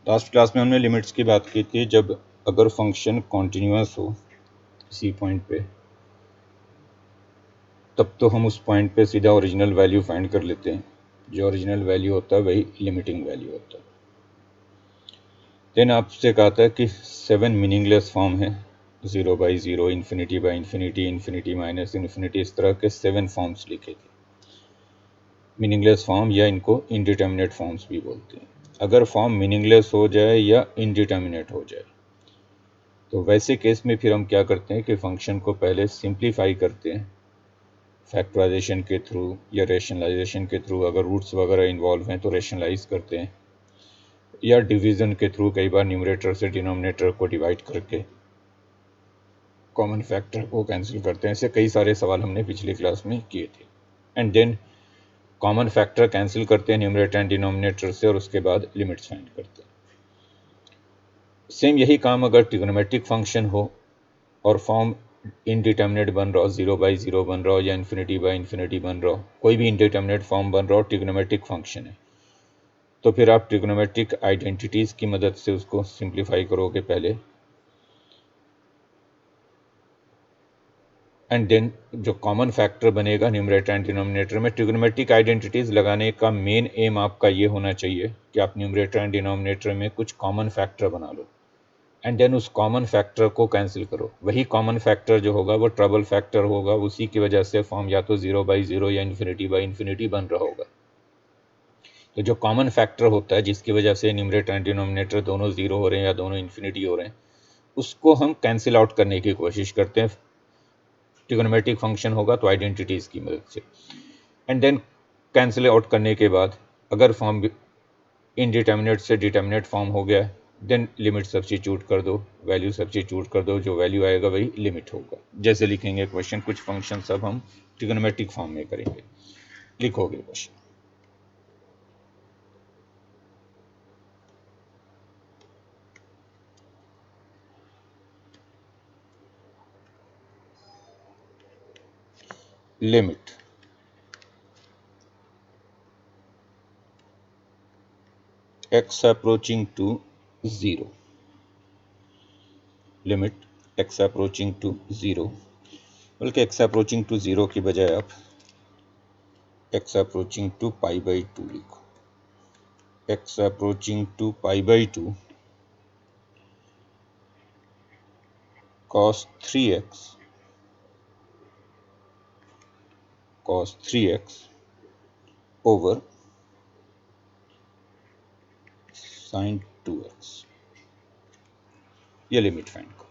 Last class में हमने limits की बात की थी। जब अगर फंक्शन कॉन्टिन्यूअस हो किसी पॉइंट पे, तब तो हम उस पॉइंट पे सीधा ओरिजिनल वैल्यू फाइंड कर लेते हैं। जो ओरिजिनल वैल्यू होता है वही लिमिटिंग वैल्यू होता है। देन आपसे कहा था कि 7 मीनिंगलेस फॉर्म है, 0/0, infinity by infinity, infinity minus infinity, इस तरह के 7 फॉर्म्स लिखे थे मीनिंगलेस फॉर्म, या इनको इनडिटर्मिनेट फॉर्म्स भी बोलते हैं। अगर फॉर्म मीनिंगलेस हो जाए या इनडिटर्मिनेट हो जाए तो वैसे केस में फिर हम क्या करते हैं कि फंक्शन को पहले सिंप्लीफाई करते हैं फैक्टराइजेशन के थ्रू या रेशनलाइजेशन के थ्रू। अगर रूट्स वगैरह इन्वॉल्व हैं तो रेशनलाइज करते हैं, या डिवीज़न के थ्रू कई बार न्यूमरेटर से डिनोमिनेटर को डिवाइड करके कॉमन फैक्टर को कैंसिल करते हैं। ऐसे कई सारे सवाल हमने पिछली क्लास में किए थे। And then common factor cancel करते हैं न्यूमरेटर एंड डिनोमिनेटर से, और उसके बाद लिमिट्स फाइंड करते हैं। सेम यही काम अगर ट्रिग्नोमेट्रिक फंक्शन हो और फॉर्म इनडिटर्मिनेट बन रहा हो, 0/0 बन रहा हो या इन्फिनिटी बाई इन्फिनिटी बन रहा हो, कोई भी इनडिटर्मिनेट फॉर्म बन रहा हो, ट्रिग्नोमेट्रिक फंक्शन है, तो फिर आप ट्रिग्नोमेट्रिक आइडेंटिटीज़ की मदद से उसको सिंप्लीफाई करोगे पहले, एंड देन जो कॉमन फैक्टर बनेगा न्यूमरेटर एंड डिनोमिनेटर में, ट्रिग्नोमेट्रिक आइडेंटिटीज़ लगाने का मेन एम आपका ये होना चाहिए कि आप न्यूमरेटर एंड डिनोमिनेटर में कुछ कॉमन फैक्टर बना लो, एंड देन उस कॉमन फैक्टर को कैंसिल करो। वही कॉमन फैक्टर जो होगा वो ट्रबल फैक्टर होगा, उसी की वजह से फॉर्म या तो 0/0 या इन्फिनिटी बाई इन्फिनिटी बन रहा होगा। तो जो कॉमन फैक्टर होता है जिसकी वजह से न्यूमरेटर एंड डिनोमिनेटर दोनों 0 हो रहे हैं या दोनों इन्फिनिटी हो रहे हैं, उसको हम कैंसिल आउट करने की कोशिश करते हैं। ट्रिग्नोमेट्रिक फंक्शन होगा तो आइडेंटिटीज़ की मदद से, एंड देन कैंसिल आउट करने के बाद अगर फॉर्म इनडिटर्मिनेट से डिटर्मिनेट फॉर्म हो गया, देन लिमिट सब्स्टिट्यूट कर दो, वैल्यू सब्स्टिट्यूट कर दो, जो वैल्यू आएगा वही लिमिट होगा। जैसे लिखेंगे क्वेश्चन, कुछ फंक्शन सब हम ट्रिग्नोमेट्रिक फॉर्म में करेंगे। लिखोगे question, limit x approaching to 0, limit x approaching to 0, बल्कि x अप्रोचिंग टू 0 की बजाय आप x अप्रोचिंग टू π/2 लिखो। x approaching to π/2 cos 3x over sin 2x, ये लिमिट फाइंड करो।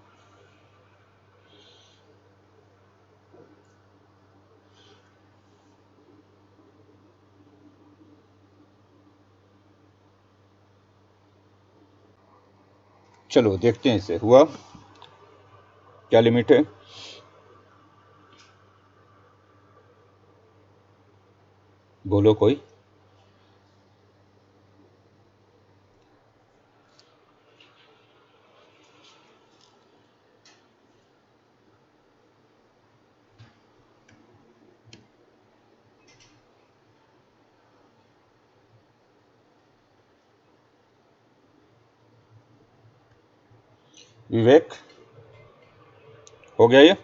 चलो देखते हैं इसे, हुआ क्या लिमिट है। बोलो कोई। विवेक, हो गया ये?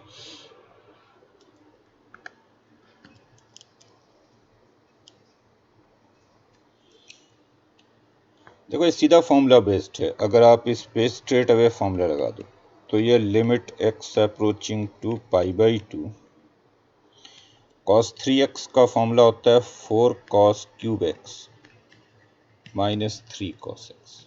देखो ये सीधा फॉर्मूला बेस्ड है, अगर आप इस पे स्ट्रेट अवे फॉर्मूला लगा दो तो ये limit x approaching to π/2 cos 3x का फॉर्मूला होता है 4 cos cube x minus 3 cos x।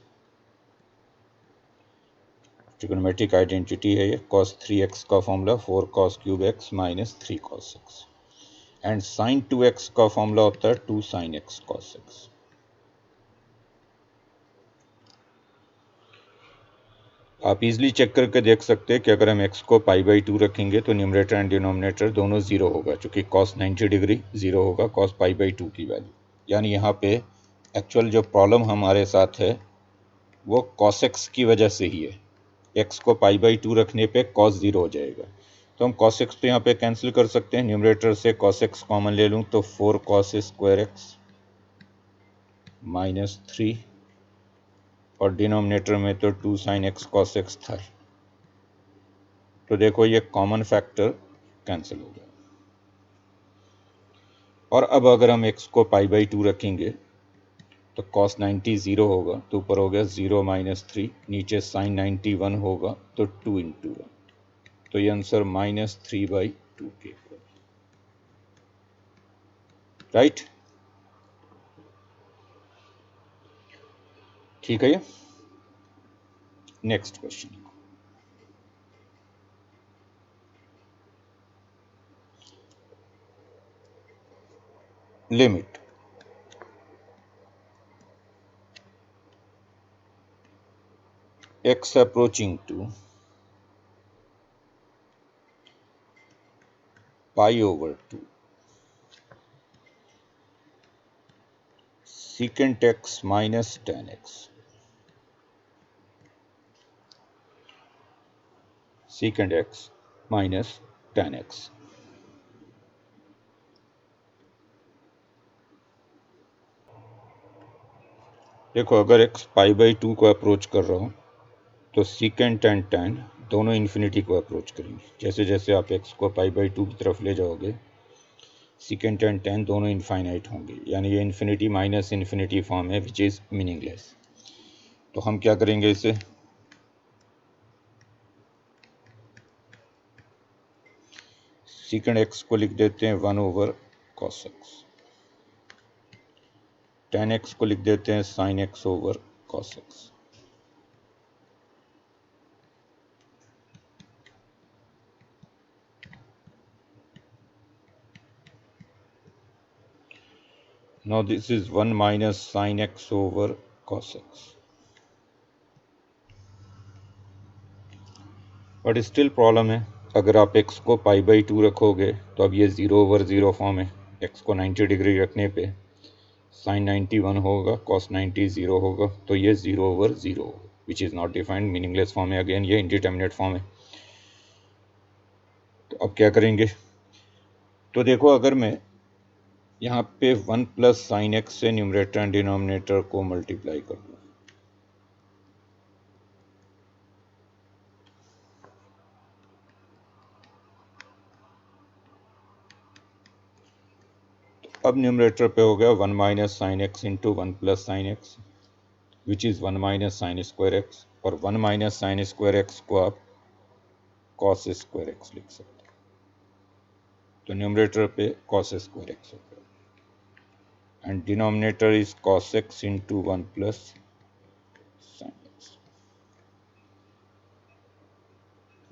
Trigonometric identity है ये। cos 3x का formula 4 cos cube x minus 3 cos x, and sin 2x का फॉर्मूला होता है 2 sin x cos x। आप इजीली चेक करके देख सकते हैं कि अगर हम x को π/2 रखेंगे तो न्यूमरेटर एंड डिनोमिनेटर दोनों 0 होगा, क्योंकि cos 90 डिग्री 0 होगा cos π/2 की वैल्यू। यानी यहाँ पे एक्चुअल जो प्रॉब्लम हमारे साथ है वो cos x की वजह से ही है। x को π/2 रखने पे cos 0 हो जाएगा, तो हम cos x तो यहाँ पे कैंसिल कर सकते हैं। न्यूमरेटर से cos x कॉमन ले लूँ तो 4 cos² x माइनस 3 और डिनोमिनेटर में तो 2 sin x cos x था। तो देखो ये कॉमन फैक्टर कैंसिल हो गया। और अब अगर हम x को π/2 रखेंगे तो cos 90 0 होगा, तो ऊपर हो गया 0 - 3, नीचे sin 90 1 होगा तो 2 × 1, तो ये आंसर -3/2 के इक्वल, राइट। ठीक है। ये next question, limit x approaching to π/2 secant x minus tan x, secant x minus tan x। देखो अगर x π/2 को अप्रोच कर रहा हो तो सीकेंट एंड टैन दोनों इन्फिनिटी को अप्रोच करेंगे। जैसे जैसे आप x को π/2 की तरफ ले जाओगे सीकेंट एंड टैन दोनों इनफाइनाइट होंगे, यानी ये इन्फिनिटी माइनस इन्फिनिटी फॉर्म है विच इज मीनिंगलेस। तो हम क्या करेंगे, इसे सीकेंट x को लिख देते हैं 1/cos x, tan x को लिख देते हैं sin x/cos x। Now this is 1 minus sin x/cos x, but still problem है। अगर आप x को π/2 रखोगे तो अब ये 0/0 फॉर्म है। x को 90 डिग्री रखने पे sin 90 1 होगा, cos 90 0 होगा, तो ये 0/0 होगा which is not defined, meaningless form है। अगेन ये इंडिटरमिनेट फॉर्म है। तो अब क्या करेंगे, तो देखो अगर मैं यहाँ पे 1 + sin x से न्यूमरेटर एंड डिनोमिनेटर को मल्टीप्लाई कर दूँ, तो अब न्यूमरेटर पे हो गया 1 - sin x × 1 + sin x which is 1 - sin² x, और 1 - sin² x को आप cos² x लिख सकते हैं। तो न्यूमरेटर पे cos² x हो गया and denominator is cos x × 1 + sin x।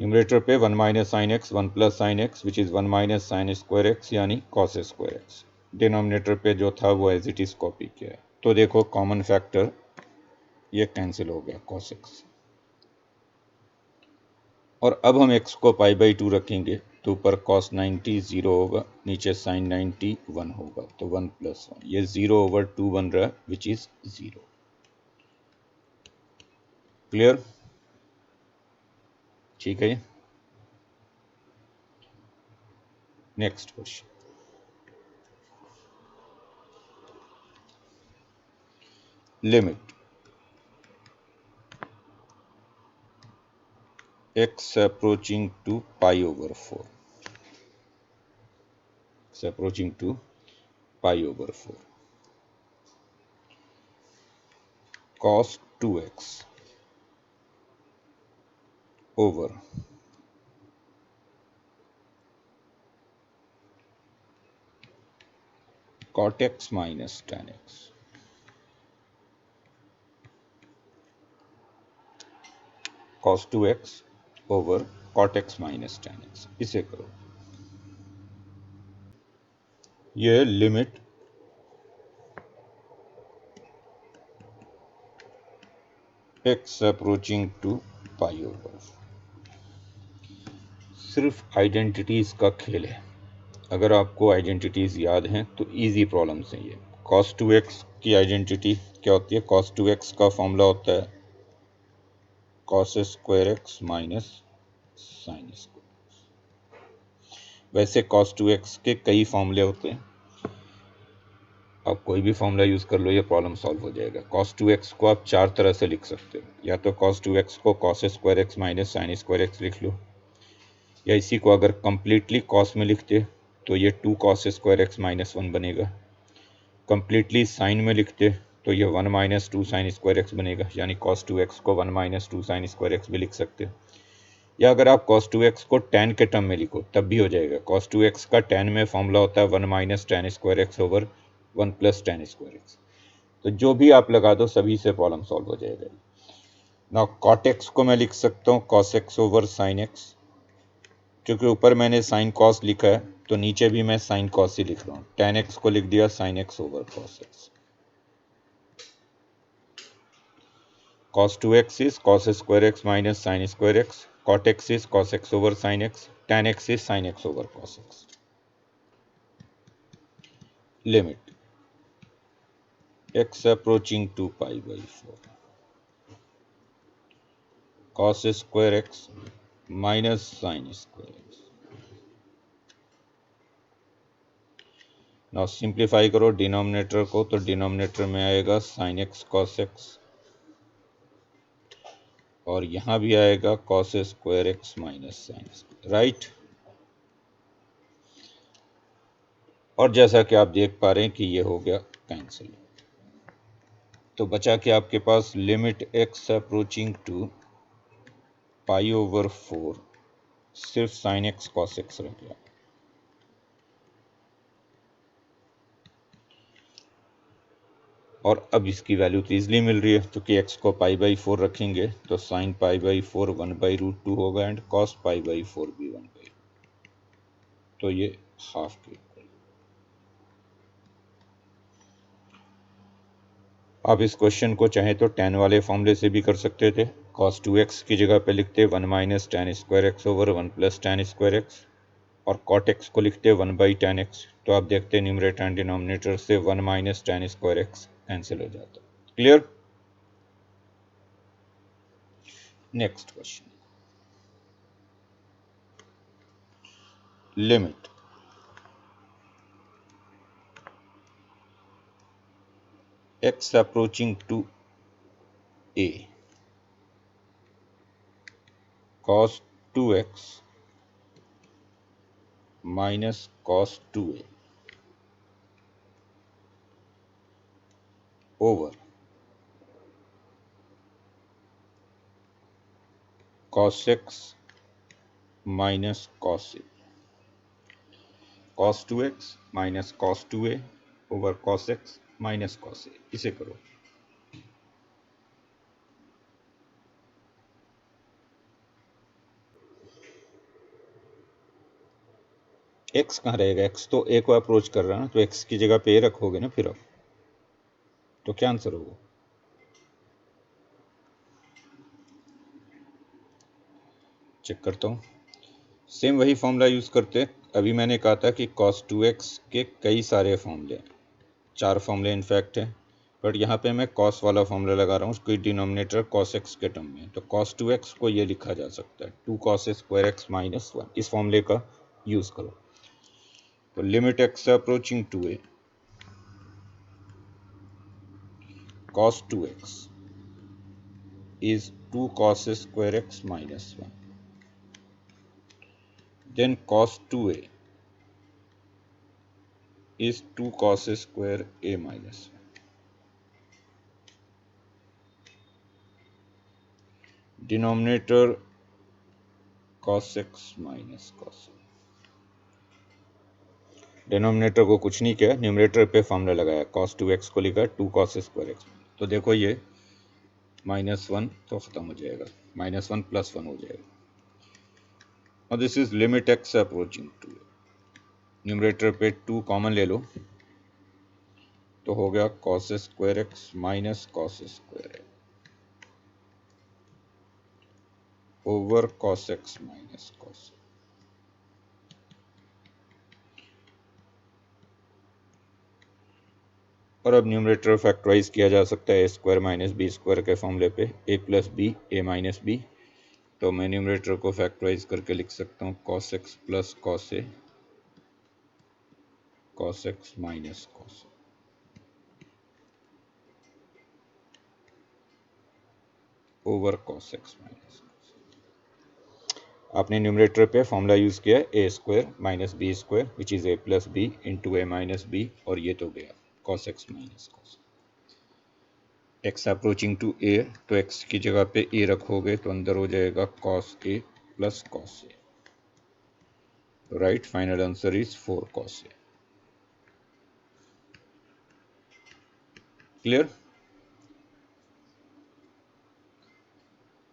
Numerator पे 1 - sin x 1 + sin x which is 1 - sin² x यानी cos² x। डिनोमिनेटर पे जो था वो एज इट इज़ कॉपी किया है। तो देखो कॉमन फैक्टर ये कैंसिल हो गया cos x, और अब हम x को π/2 रखेंगे तो ऊपर cos 90 0 होगा, नीचे sin 90 1 होगा, तो 1 + 1, ये 0/2 बन रहा है विच इज 0। क्लियर? ठीक है। Next question, limit x approaching to π/4, x approaching to π/4 cos 2x over cot x minus tan x, cos 2x over cot x minus tan x। इसे करो, ये लिमिट x approaching to π/4 सिर्फ identities का खेल है। अगर आपको आइडेंटिटीज याद हैं तो इजी प्रॉब्लम्स हैं ये। cos 2x की आइडेंटिटी क्या होती है? cos 2x का फॉर्मूला होता है cos² x minus sin²। वैसे cos 2x के कई फॉर्मूले होते हैं, आप कोई भी फॉर्मूला यूज़ कर लो, ये प्रॉब्लम सॉल्व हो जाएगा। cos 2x को आप चार तरह से लिख सकते हो, या तो cos 2x को cos square x minus sine square x लिख लो, या इसी को अगर कंप्लीटली cos में लिखते तो ये 2 cos स्क्वायर एक्स माइनस 1 बनेगा। कंप्लीटली साइन में लिखते तो ये 1 माइनस 2 साइन स्क्वायर एक्स बनेगा, यानी cos 2x को 1 माइनस 2 साइन स्क्वायर एक्स भी लिख सकते हो। या अगर आप cos 2x को tan के टर्म में लिखो तब भी हो जाएगा। cos 2x का tan में फॉर्मूला होता है 1 minus tan square x over 1 plus tan square x. तो जो भी आप लगा दो सभी से प्रॉब्लम सॉल्व हो जाएगा। नाउ cot x को मैं लिख सकता हूँ cos x over sin x, क्योंकि ऊपर मैंने sin cos लिखा है तो नीचे भी मैं sin cos ही लिख रहा हूँ। tan x को लिख दिया sin x over cos x। cos 2x is cos square x minus sin square x, cot x is cos x over sin x, tan x is sin x over cos x. Limit x approaching to pi by 4 cos square x minus sin square x. Now simplify करो denominator को, तो denominator में आएगा sin x cos x, और यहाँ भी आएगा cos square x minus sine square, right. और जैसा कि आप देख पा रहे हैं कि ये हो गया कैंसिल। तो बचा कि आपके पास limit x approaching to pi over 4 सिर्फ साइन एक्स कॉस एक्स रह गया। और अब इसकी वैल्यू तो ईजिली मिल रही है, क्योंकि x को पाई बाई 4 रखेंगे तो sine pi by 4 1 by root 2 होगा एंड कॉस पाई बाई 4 भी 1 बाई, तो ये हाफ के इक्वल। आप इस क्वेश्चन को चाहे तो tan वाले फॉर्मूले से भी कर सकते थे। cos 2x की जगह पे लिखते 1 minus tan square x over 1 plus tan square x, और cot x को लिखते 1 बाई tan x। तो आप देखते हैं न्यूमरेटर एंड डिनोमिनेटर से 1 minus tan square x cancel हो जाता है। Clear? Next question, limit x approaching to a cos 2x minus cos 2a over cos x minus cos a, cos 2x minus cos 2a over cos x minus cos a। इसे करो। x कहाँ रहेगा? x तो a को approach कर रहा है ना, तो x की जगह पे a रखोगे ना फिर आप, तो क्या आंसर होगा? चेक करता हूँ। सेम वही फॉर्मूला यूज करते हैं। अभी मैंने कहा था कि cos 2x के कई सारे फॉर्मूले, 4 फॉर्मूले इनफैक्ट हैं, बट यहाँ पे मैं cos वाला फॉर्मूला लगा रहा हूँ, उसकी डिनोमिनेटर cos x के टर्म में। तो cos 2x को ये लिखा जा सकता है 2 cos स्क्वायर एक्स माइनस 1। इस फॉर्मूले का यूज करो। तो limit x approaching to a cos 2x is 2 cos square x minus 1, then cos 2a is 2 cos square a minus 1, denominator cos x minus cos a। Denominator को कुछ नहीं किया, numerator पे फॉर्मूला लगाया, cos 2x को लिखा 2 cos square x. तो देखो ये -1 तो खत्म हो जाएगा, -1 प्लस 1 हो जाएगा। और this is limit x approaching to, numerator पे 2 कॉमन ले लो तो हो गया cos square x minus cos square over cos x minus cos। और अब न्यूमरेटर फैक्टराइज किया जा सकता है a square minus b square के फॉर्मूले पे, a plus b a minus b. तो मैं न्यूमरेटर को फैक्टराइज करके लिख सकता हूँ cos x plus cos a cos x minus cos। Over cos x minus. आपने न्यूमरेटर पे फॉर्मूला यूज किया a square minus b square which is a plus b into a minus b, और ये तो गया cos x minus cos x approaching to a, तो x की जगह पे ए रखोगे तो अंदर हो जाएगा cos A plus cos A, तो right final answer is 4 cos A. Clear?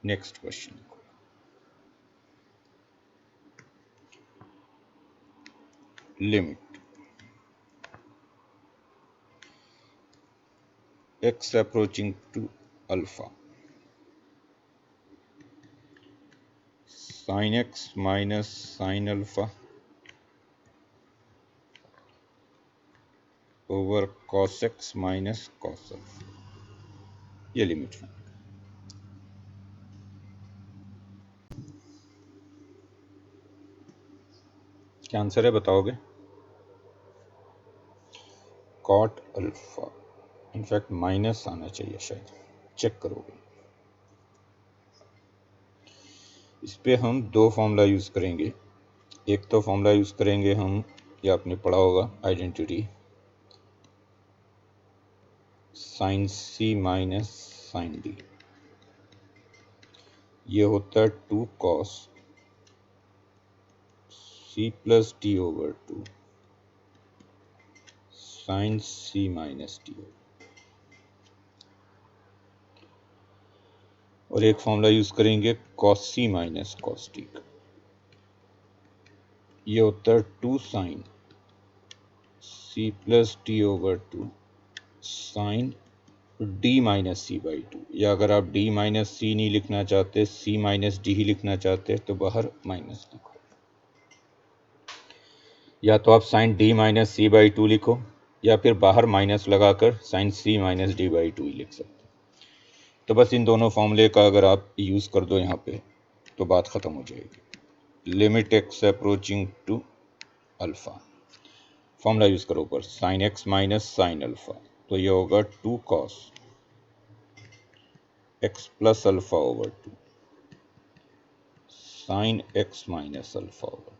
Next question, limit x approaching to alpha sin x minus sin alpha over cos x minus cos alpha, ये लिमिट है। क्या answer है बताओगे? Cot alpha, in fact minus आना चाहिए शायद, check करोगे। इस पे हम दो फॉर्मूला यूज करेंगे। एक तो फॉर्मूला यूज करेंगे हम, ये आपने पढ़ा होगा आइडेंटिटी, साइन सी माइनस साइन डी, ये होता है 2 cos C plus D over 2 sine सी माइनस डी। और एक फॉर्मूला यूज करेंगे cos C minus cos D का, ये होता है 2 sine C plus D over 2 sine D minus C by 2, या अगर आप डी माइनस सी नहीं लिखना चाहते, सी माइनस डी ही लिखना चाहते तो बाहर माइनस लिखो, या तो आप sine D minus C by 2 लिखो, या फिर बाहर माइनस लगाकर sine C minus d by 2 ही लिख सकते। तो बस इन दोनों फॉर्मूले का अगर आप यूज कर दो यहाँ पे तो बात खत्म हो जाएगी। Limit x approaching to alpha, formula use करो ऊपर sine x minus sine alpha, तो ये होगा 2 cos x plus alpha over 2 sine x minus alpha over,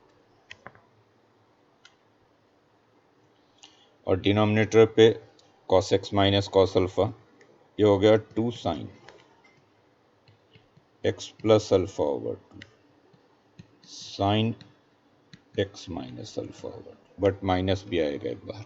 और डिनोमिनेटर पे cos x minus cos alpha, ये हो गया 2 sine x plus alpha over 2 sine x minus alpha over, but minus भी आएगा एक बार।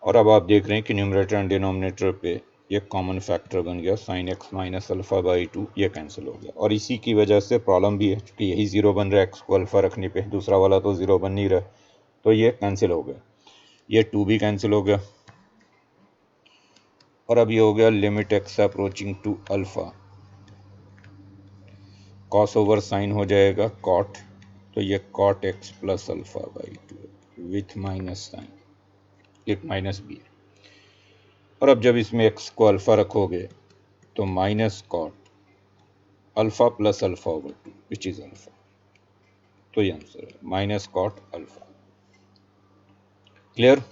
और अब आप देख रहे हैं कि न्यूमरेटर एंड डिनोमिनेटर पे ये कॉमन फैक्टर बन गया, sign x minus alpha by 2 ये कैंसिल हो गया, और इसी की वजह से प्रॉब्लम भी है क्योंकि यही जीरो बन रहा है एक्स को अल्फा रखने पे, दूसरा वाला तो जीरो बन नहीं रहा, तो ये कैंसिल हो गया, ये 2 भी कैंसिल हो गया। और अब ये हो गया limit x approaching to alpha, cos over sine हो जाएगा कॉट, तो ये cot x plus alpha by 2 with minus sine, एक माइनस भी है। और अब जब इसमें एक्स को अल्फा रखोगे तो minus cot alpha plus alpha over 2 which is alpha, तो ये आंसर है minus cot alpha. Clear?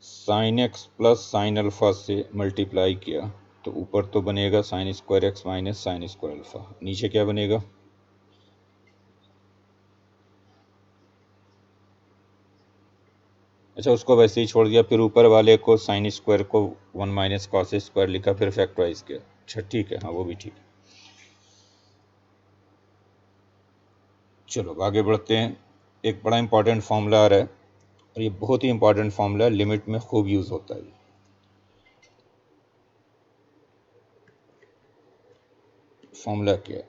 Sine x plus sine alpha से मल्टीप्लाई किया तो ऊपर तो बनेगा sine square x minus sine square alpha, नीचे क्या बनेगा? अच्छा, उसको वैसे ही छोड़ दिया, फिर ऊपर वाले को साइन स्क्वायर को 1 माइनस कॉस स्क्वायर लिखा, फिर फैक्टराइज किया। अच्छा ठीक है, हाँ वो भी ठीक है। चलो आगे बढ़ते हैं। एक बड़ा इंपॉर्टेंट फॉर्मूला आ रहा है, और ये बहुत ही इंपॉर्टेंट फॉर्मूला है, लिमिट में खूब यूज होता है। फॉर्मूला क्या है?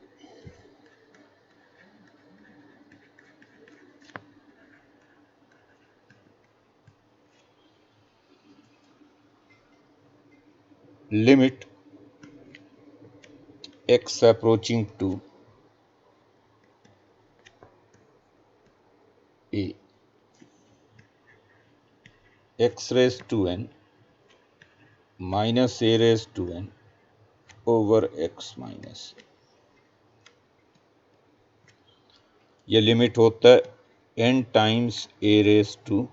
Limit x approaching to a x raise to n minus a raise to n over x minus, ये लिमिट होता है n times a raise to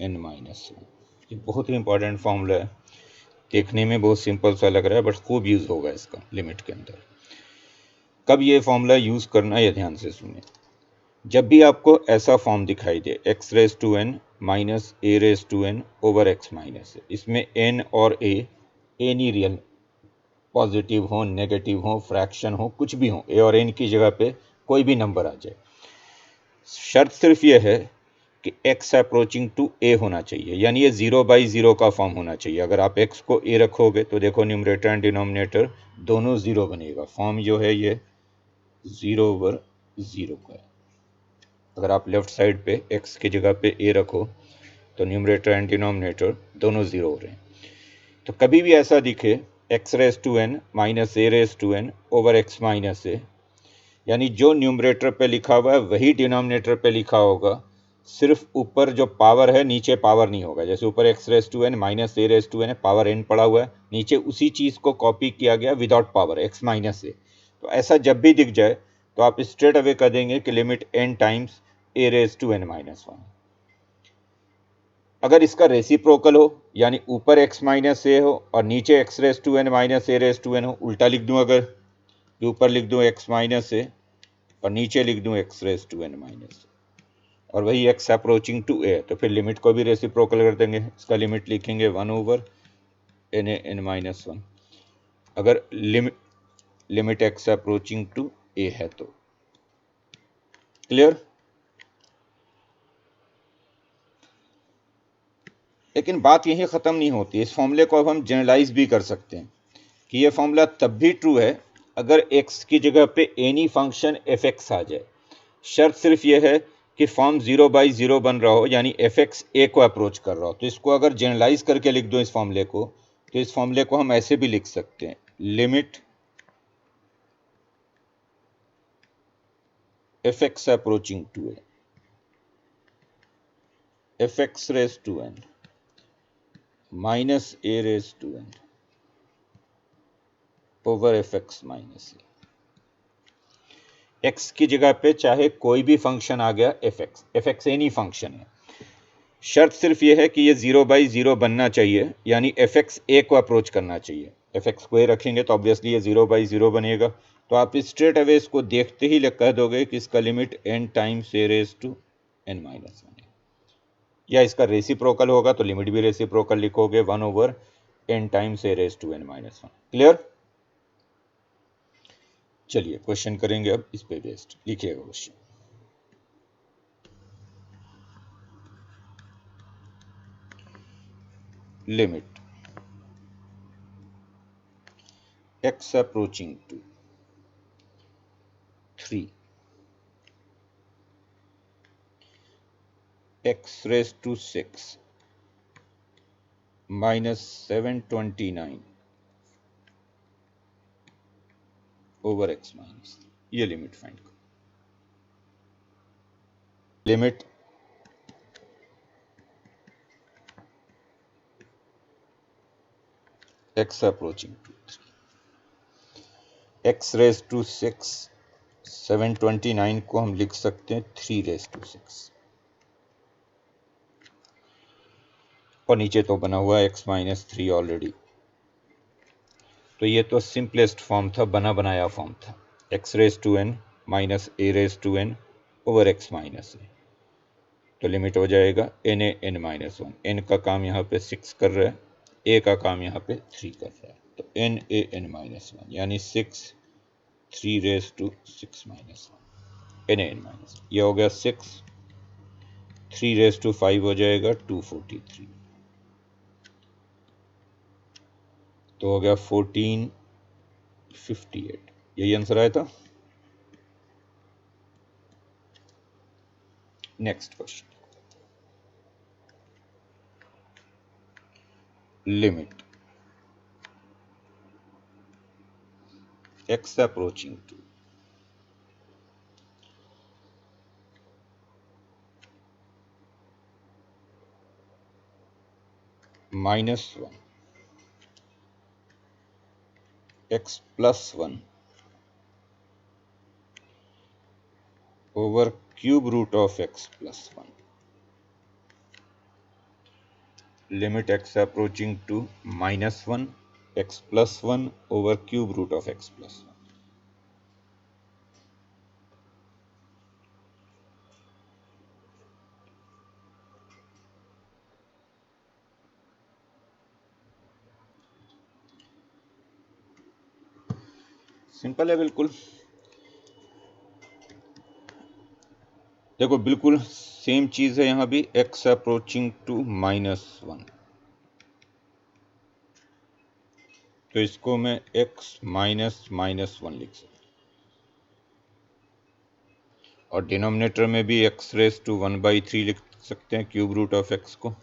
n minus one. ये बहुत ही इंपॉर्टेंट फॉर्मूला है, देखने में बहुत सिंपल सा लग रहा है बट खूब यूज होगा इसका लिमिट के अंदर। कब ये फॉर्मूला यूज करना है ये ध्यान से सुनिए। जब भी आपको ऐसा फॉर्म दिखाई दे x raise to n minus a raise to n over x minus, इसमें n और a एनी रियल, पॉजिटिव हो, नेगेटिव हो, फ्रैक्शन हो, कुछ भी हो, a और n की जगह पे कोई भी नंबर आ जाए, शर्त सिर्फ ये है कि x अप्रोचिंग टू a होना चाहिए, यानी ये 0/0 का फॉर्म होना चाहिए। अगर आप x को a रखोगे तो देखो न्यूमरेटर एंड डिनोमिनेटर दोनों 0 बनेगा, फॉर्म जो है ये 0/0 का है। अगर आप लेफ्ट साइड पे x की जगह पे a रखो तो न्यूमरेटर एंड डिनोमिनेटर दोनों 0 हो रहे हैं। तो कभी भी ऐसा दिखे x raise to n minus a raise to n over x minus a, यानी जो न्यूमरेटर पे लिखा हुआ है वही डिनोमिनेटर पे लिखा होगा, सिर्फ ऊपर जो पावर है नीचे पावर नहीं होगा। जैसे ऊपर x raise to n minus a raise to n power n पड़ा हुआ है, नीचे उसी चीज को कॉपी किया गया without power x minus a। तो ऐसा जब भी दिख जाए तो आप स्ट्रेट अवे कर देंगे कि limit n times a raise to n minus one. अगर इसका रेसिप्रोकल हो, यानी ऊपर x माइनस a हो और नीचे x raise to n minus a raise to n हो, उल्टा लिख दूं, अगर ऊपर लिख दूं x माइनस a और नीचे लिख दूं x raise to n minus, और वही x अप्रोचिंग टू a, तो फिर लिमिट को भी रेसिप्रोकल कर देंगे। इसका लिमिट लिखेंगे 1 over n a n minus one, अगर limit x approaching to a है तो। क्लियर? लेकिन बात यही खत्म नहीं होती, इस फॉर्मूले को अब हम जनरलाइज भी कर सकते हैं कि यह फॉर्मूला तब भी ट्रू है अगर x की जगह पे एनी फंक्शन fx आ जाए। शर्त सिर्फ यह है कि फॉर्म 0/0 बन रहा हो, यानी fx a को अप्रोच कर रहा हो। तो इसको अगर जनरलाइज करके लिख दो इस फॉर्मूले को, तो इस फॉर्मूले को हम ऐसे भी लिख सकते हैं, limit fx approaching to a, fx raise to n minus a raise to n over fx minus a। x की जगह पे चाहे कोई भी फंक्शन आ गया fx एनी फंक्शन है, शर्त सिर्फ ये है कि ये 0/0 बनना चाहिए, यानी fx a को अप्रोच करना चाहिए। fx को a रखेंगे तो ऑब्वियसली ये 0/0 बनेगा। तो आप स्ट्रेट अवे इसको देखते ही कह दोगे कि इसका limit n times a raise to n minus one है, या इसका रेसिप्रोकल होगा तो लिमिट भी रेसिप्रोकल लिखोगे 1 over n times a raise to n minus one. Clear? चलिए क्वेश्चन करेंगे अब इस पे बेस्ड। लिखिएगा question. Limit x approaching to 3 x raise to 6 minus 729 over x minus, ये लिमिट फाइंड करो। Limit x approaching to 3, x raise to 6, 729 को हम लिख सकते हैं 3 रेज टू 6, और नीचे तो बना हुआ है x माइनस 3 ऑलरेडी। तो ये तो सिंपलेस्ट फॉर्म था, बना बनाया फॉर्म था, x raise to n minus a raise to n over x minus a। तो लिमिट हो जाएगा n a n minus one, n का काम यहाँ पे 6 कर रहा है, a का काम यहाँ पे 3 कर रहा है, तो n a n minus one यानी 6 3 raise to 6 minus one, n a n minus, ये हो गया 6, 3 रेज टू 5 हो जाएगा 243, तो हो गया 1458। यही आंसर आया था। Next question, limit x approaching to -1 x + 1 over cube root of x plus 1. Limit x approaching to minus 1, x plus 1 over cube root of x plus 1. Simple है बिल्कुल। देखो बिल्कुल सेम चीज है यहां भी, x अप्रोचिंग टू माइनस 1, तो इसको मैं x माइनस माइनस 1 लिख सकता हूं, और डिनोमिनेटर में भी x रेस टू 1/3 लिख सकते हैं, क्यूब रूट ऑफ x को,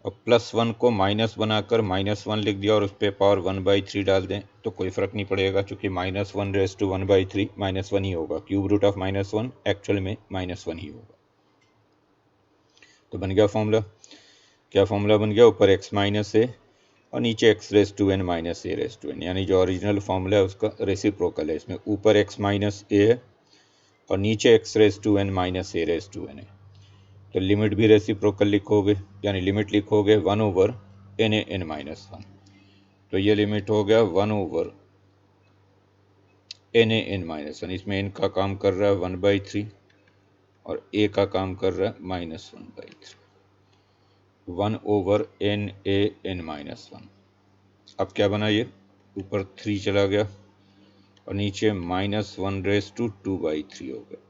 और प्लस 1 को माइनस बनाकर माइनस 1 लिख दिया और उस पर पावर 1/3 डाल दें तो कोई फर्क नहीं पड़ेगा, क्योंकि माइनस 1 रेस टू 1/3 माइनस 1 ही होगा, cube root of minus 1 actual में माइनस 1 ही होगा। तो बन गया फॉर्मूला, क्या फॉर्मूला बन गया, ऊपर x माइनस ए और नीचे x raise to n minus a raise to n, यानी जो ओरिजिनल फॉर्मूला है उसका रेसिप्रोकल है। इसमें ऊपर x माइनस ए है और नीचे x raise to n minus a raise to n है, तो लिमिट भी रेसिप्रोकल लिखोगे, यानी लिमिट लिखोगे 1 over n a n minus 1, तो ये लिमिट हो गया 1 over n a n minus 1। इसमें n का काम कर रहा है 1/3 और a का काम कर रहा है minus 1/3, 1 over n a n minus 1। अब क्या बना, ये ऊपर 3 चला गया और नीचे माइनस 1 रेस टू 2/3 हो गया,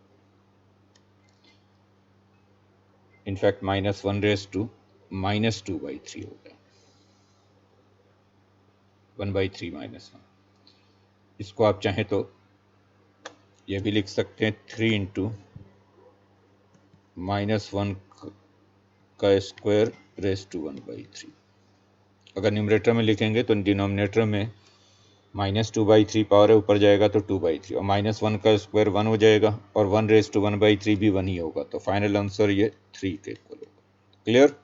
in fact minus 1 raise to minus 2/3 हो गया, 1/3 माइनस 1। इसको आप चाहें तो ये भी लिख सकते हैं 3 इंटू माइनस 1 का स्क्वायर रेस टू 1/3। अगर न्यूमरेटर में लिखेंगे तो डिनोमिनेटर में माइनस 2/3 पावर है, ऊपर जाएगा तो 2/3, और माइनस 1 का स्क्वायर 1 हो जाएगा और 1 रेस टू 1/3 भी 1 ही होगा, तो फाइनल आंसर ये 3 के इक्वल होगा। Clear?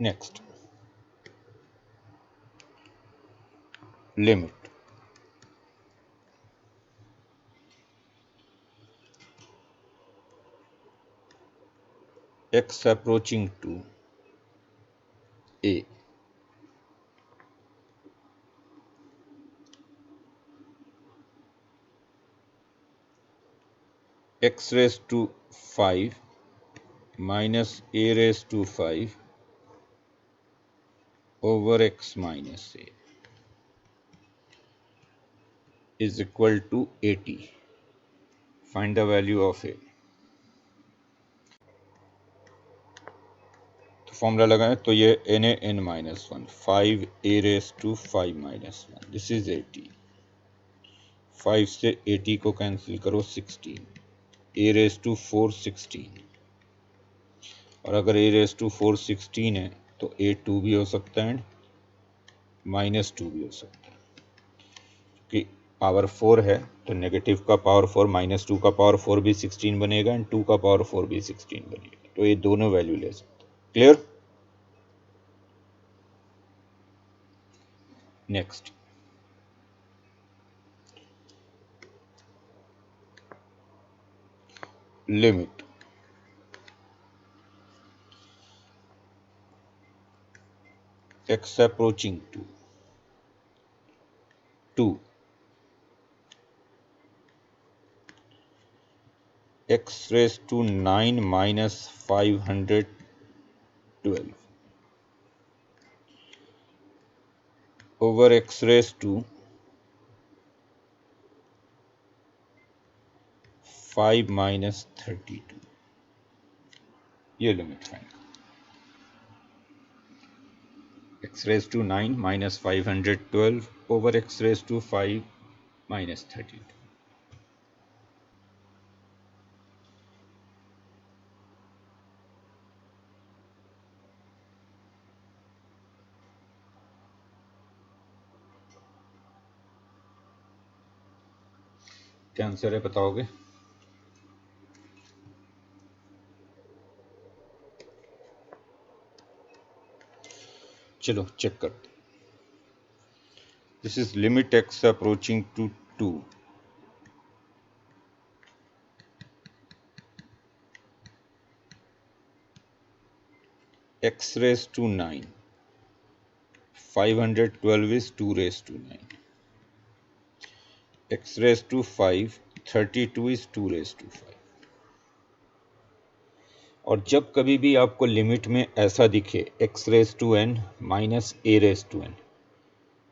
Next, limit x approaching to a, x raised to 5 minus a raised to 5 over x minus a is equal to 80. Find the value of a. तो formula लगाएं तो ये n a n minus 1, 5 a raised to 5 minus 1, this is 80। 5 से 80 को cancel करो 16, a raised to 4 16, और अगर a raised to 4 16 है तो a 2 भी हो सकता है एंड माइनस 2 भी हो सकता है, कि पावर 4 है तो नेगेटिव का पावर 4 माइनस 2 का पावर 4 भी 16 बनेगा एंड 2 का पावर 4 भी 16 बनेगा, तो ये दोनों वैल्यू ले सकते हैं। Clear? Next, limit x approaching to 2 x raised to 9 minus 512 over x raised to 5 minus 32, ये limit find. x raised to 9 minus 512 over x raised to 5 minus 32। क्या आंसर है बताओगे? चलो चेक करते हैं। This is limit x approaching to 2. X raised to 9. 512 is 2 raised to 9. X raised to 5. 32 is 2 raised to 5. और जब कभी भी आपको लिमिट में ऐसा दिखे x raise to n minus a raise to n,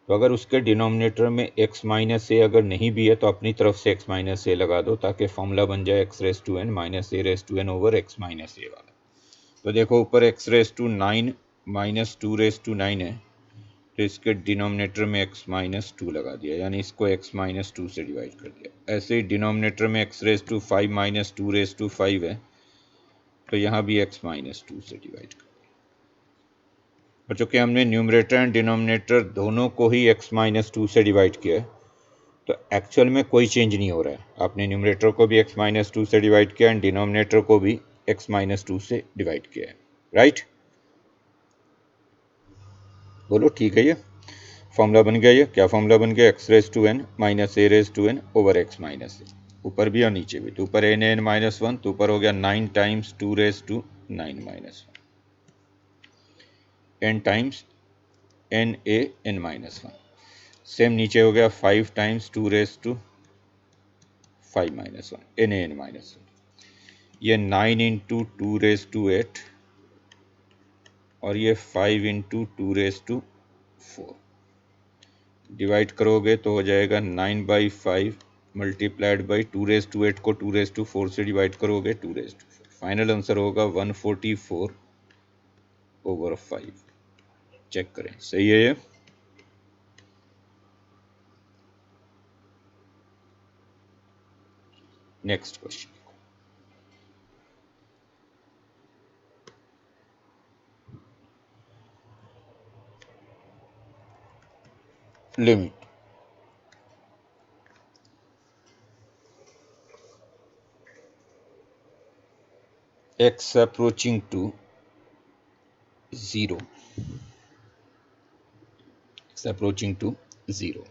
तो अगर उसके डिनोमिनेटर में x माइनस ए अगर नहीं भी है तो अपनी तरफ से x माइनस ए लगा दो, ताकि फॉर्मूला बन जाए x raise to n minus a raise to n over x minus a वाला। तो देखो ऊपर x raise to 9 minus 2 raise to 9 है, तो इसके डिनोमिनेटर में x माइनस 2 लगा दिया, यानी इसको x माइनस 2 से डिवाइड कर दिया। ऐसे ही डिनोमिनेटर में x raise to 5 minus 2 raise to 5 है, तो यहाँ भी x माइनस 2 से डिवाइड कर दिया। और चूंकि हमने न्यूमरेटर एंड डिनोमिनेटर दोनों को ही x माइनस 2 से डिवाइड किया है, तो एक्चुअल में कोई चेंज नहीं हो रहा है। आपने न्यूमरेटर को भी x माइनस 2 से डिवाइड किया एंड डिनोमिनेटर को भी x माइनस 2 से डिवाइड किया है, राइट? बोलो ठीक है। ये फॉर्मूला बन गया। ये क्या फॉर्मूला बन गया? x raise to n minus a raise to n over x minus a, ऊपर भी और नीचे भी। तो ऊपर n माइनस 1, तो ऊपर हो गया 9 times 2 raise to 9 minus 1, n times n a n minus 1। Same नीचे हो गया 5 times 2 raise to 5 minus 1, n a n minus 1। ये 9 इंटू 2 रेज टू 8 और ये 5 इंटू 2 रेज टू 4। डिवाइड करोगे तो हो जाएगा 9/5 मल्टीप्लाइड बाई 2 रेज टू 8 को 2 रेज टू 4 से डिवाइड करोगे 2 रेज टू 4। फाइनल आंसर होगा 144 ओवर 5। चेक करें, सही है ये? Next question. Limit x approaching to 0, x approaching to 0,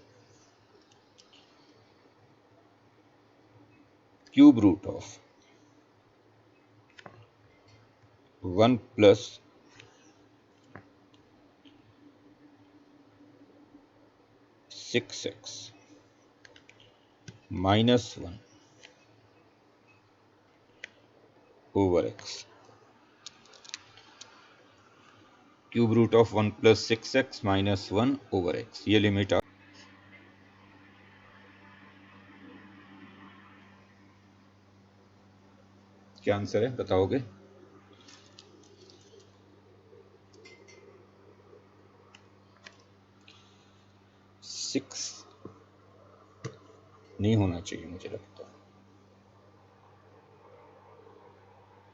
cube root of 1 plus 6x minus 1 over x, cube root of 1 plus 6x minus 1 over x। ये limit क्या answer है बताओगे? Six नहीं होना चाहिए मुझे लगता है।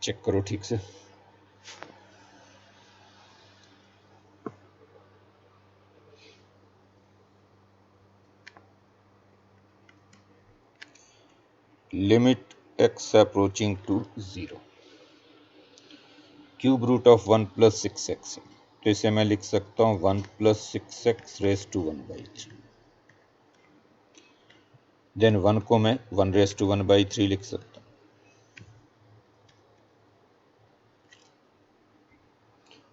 चेक करो ठीक से। Limit x approaching to 0, cube root of 1 plus 6x, तो इसे मैं लिख सकता हूँ 1 plus 6x raise to 1/3। Then 1 को मैं 1 रेज टू 1/3 लिख सकता हूँ।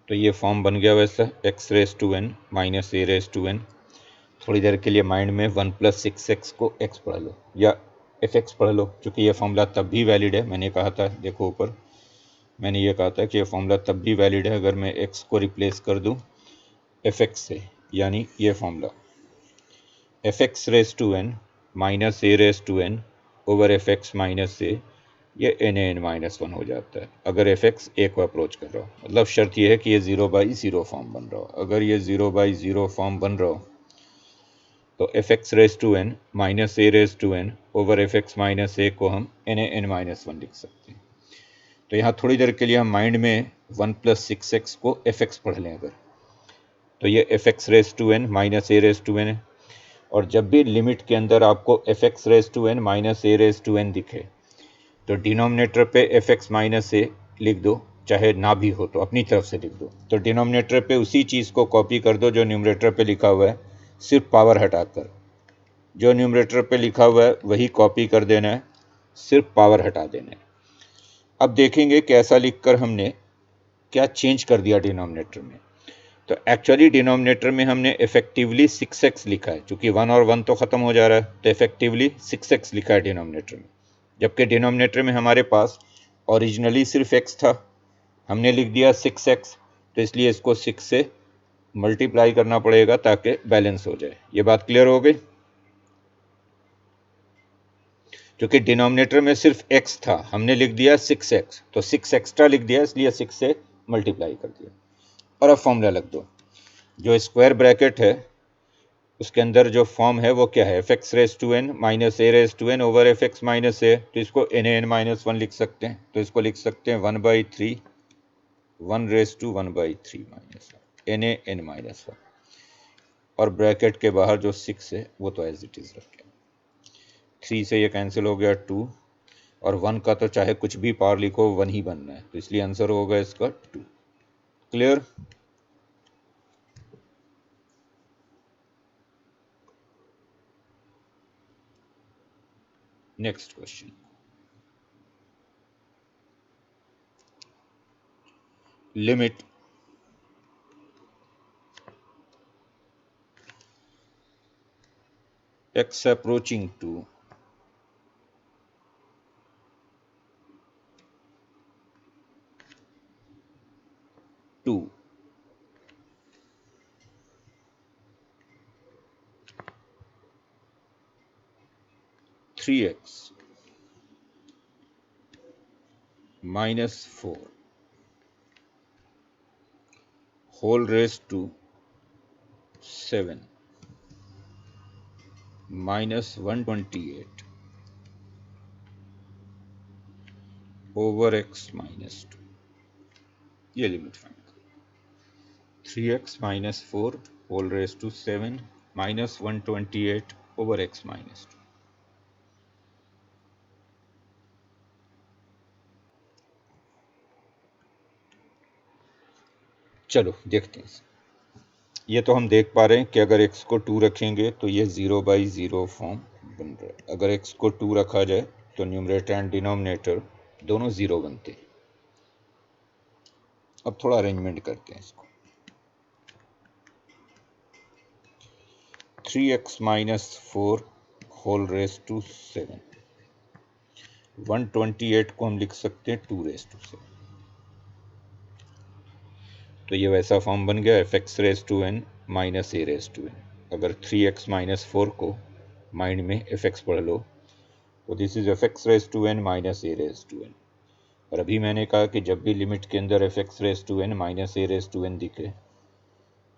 तो ये फॉर्म बन गया वैसा x raise to n minus a raise to n। थोड़ी देर के लिए माइंड में 1 प्लस 6x को x पढ़ लो या fx पढ़ लो, क्योंकि ये फॉर्मूला तब भी वैलिड है। मैंने कहा था, देखो ऊपर मैंने ये कहा था कि ये फॉर्मूला तब भी वैलिड है अगर मैं x को रिप्लेस कर दूं fx से, यानी ये formula fx raise to n minus a raise to n over fx minus a, ये n माइनस 1 हो जाता है अगर fx a को अप्रोच कर रहा हो। मतलब शर्त ये है कि ये 0/0 फॉर्म बन रहा हो। अगर ये 0/0 फॉर्म बन रहा हो तो fx raise to n minus a raise to n over fx minus a को हम n माइनस 1 लिख सकते हैं। तो यहाँ थोड़ी देर के लिए हम माइंड में 1 प्लस 6x को fx पढ़ लें अगर, तो ये fx raise to n minus a raise to n है। और जब भी लिमिट के अंदर आपको fx raise to n minus a raise to n दिखे तो डिनोमिनेटर पे fx माइनस a लिख दो, चाहे ना भी हो तो अपनी तरफ से लिख दो। तो डिनोमिनेटर पे उसी चीज़ को कॉपी कर दो जो न्यूमरेटर पे लिखा हुआ है, सिर्फ पावर हटाकर। जो न्यूमरेटर पे लिखा हुआ है वही कॉपी कर देना है, सिर्फ पावर हटा देना है। अब देखेंगे कि ऐसा लिखकर हमने क्या चेंज कर दिया डिनोमिनेटर में। तो एक्चुअली डिनोमिनेटर में हमने इफेक्टिवली 6x लिखा है, क्योंकि 1 और 1 तो ख़त्म हो जा रहा है, तो इफेक्टिवली 6x लिखा है डिनोमिनेटर में। जबकि डिनोमिनेटर में हमारे पास ओरिजिनली सिर्फ x था, हमने लिख दिया 6x, तो इसलिए इसको 6 से मल्टीप्लाई करना पड़ेगा ताकि बैलेंस हो जाए। ये बात क्लियर हो गई? क्योंकि डिनोमिनेटर में सिर्फ x था, हमने लिख दिया 6x, तो 6 एक्स्ट्रा लिख दिया, इसलिए 6 से मल्टीप्लाई कर दिया। और अब फॉर्मूला लिख दो। जो स्क्वायर ब्रैकेट है उसके अंदर जो फॉर्म है वो क्या है, f x raise to n minus a raise to n over f x minus a. तो इसको n a n minus one लिख सकते हैं, तो इसको लिख सकते हैं 1/3 1 raise to 1/3 minus n a n minus one. और ब्रैकेट के बाहर जो 6 है वो तो एज इट इज रखें। 3 से ये कैंसिल हो गया 2, और 1 का तो चाहे कुछ भी पावर लिखो 1 ही बनना है, तो इसलिए आंसर होगा इसका 2। Clear? Next question. Limit x approaching to 2 3x minus 4 whole raised to 7 minus 128 over x minus 2। ये लिमिट फाइंड करो। 3x minus 4 whole raised to 7 minus 128 over x minus 2। चलो देखते हैं। ये तो हम देख पा रहे हैं कि अगर x को 2 रखेंगे तो ये 0/0 फॉर्म बन रहा है। अगर x को 2 रखा जाए तो न्यूमरेटर एंड डिनोमिनेटर दोनों 0 बनते हैं। अब थोड़ा अरेंजमेंट करते हैं इसको। 3x minus 4 whole raised to 7, 128 को हम लिख सकते हैं 2 raised to 7। तो ये वैसा फॉर्म बन गया f x raise to n minus a raise to n. अगर 3x माइनस 4 को माइंड में एफ एक्स पढ़ लो तो this is f x raise to n minus a raise to n. और अभी मैंने कहा कि जब भी लिमिट के अंदर f x raise to n minus a raise to n दिखे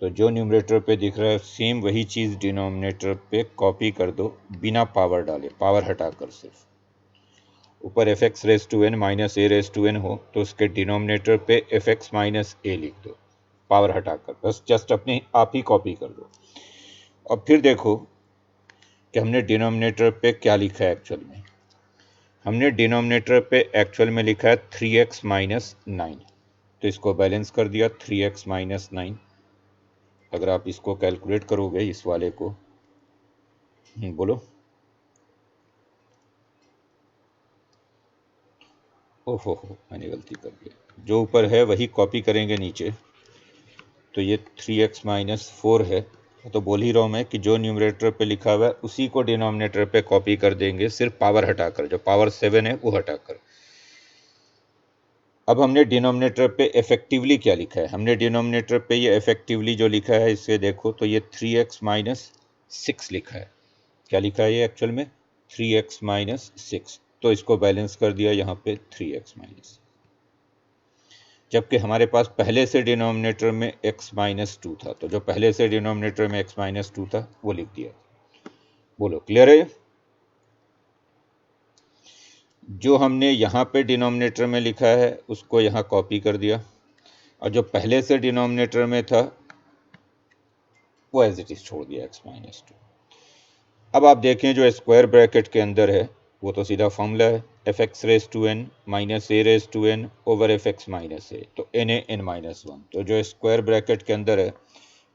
तो जो न्यूमरेटर पे दिख रहा है सेम वही चीज़ डिनोमिनेटर पे कॉपी कर दो, बिना पावर डाले, पावर हटाकर। सिर्फ ऊपर f x raise to n minus a raise to n हो तो उसके डिनोमिनेटर पे एफ एक्स माइनस ए लिख दो, पावर हटाकर, बस जस्ट अपने आप ही कॉपी कर दो। अब फिर देखो कि हमने डिनोमिनेटर पे क्या लिखा है एक्चुअल में। हमने डिनोमिनेटर पे एक्चुअल में लिखा है 3x माइनस 9, तो इसको बैलेंस कर दिया 3x माइनस 9। अगर आप इसको कैलकुलेट करोगे इस वाले को, बोलो, ओहो मैंने गलती कर दिया। जो ऊपर है वही कॉपी करेंगे नीचे, तो ये 3x माइनस 4 है। तो बोल ही रहा हूँ मैं कि जो न्यूमरेटर पे लिखा हुआ है उसी को डिनोमिनेटर पे कॉपी कर देंगे, सिर्फ पावर हटाकर, जो पावर 7 है वो हटाकर। अब हमने डिनोमिनेटर पे इफेक्टिवली क्या लिखा है, हमने डिनोमिनेटर पे ये इफेक्टिवली जो लिखा है इसे देखो तो ये 3x माइनस 6 लिखा है। क्या लिखा है ये एक्चुअल में 3x माइनस 6, तो इसको बैलेंस कर दिया यहाँ पे 3x माइनस, जबकि हमारे पास पहले से डिनोमिनेटर में x माइनस 2 था, तो जो पहले से डिनोमिनेटर में x माइनस 2 था वो लिख दिया। बोलो क्लियर है? जो हमने यहाँ पे डिनोमिनेटर में लिखा है उसको यहाँ कॉपी कर दिया, और जो पहले से डिनोमिनेटर में था वो एज इट इज छोड़ दिया x माइनस 2। अब आप देखें जो स्क्वायर ब्रैकेट के अंदर है वो तो सीधा फॉर्मूला है f x raise to n minus a raise to n over f x minus a, तो n a n minus one. तो जो स्क्वायर ब्रैकेट के अंदर है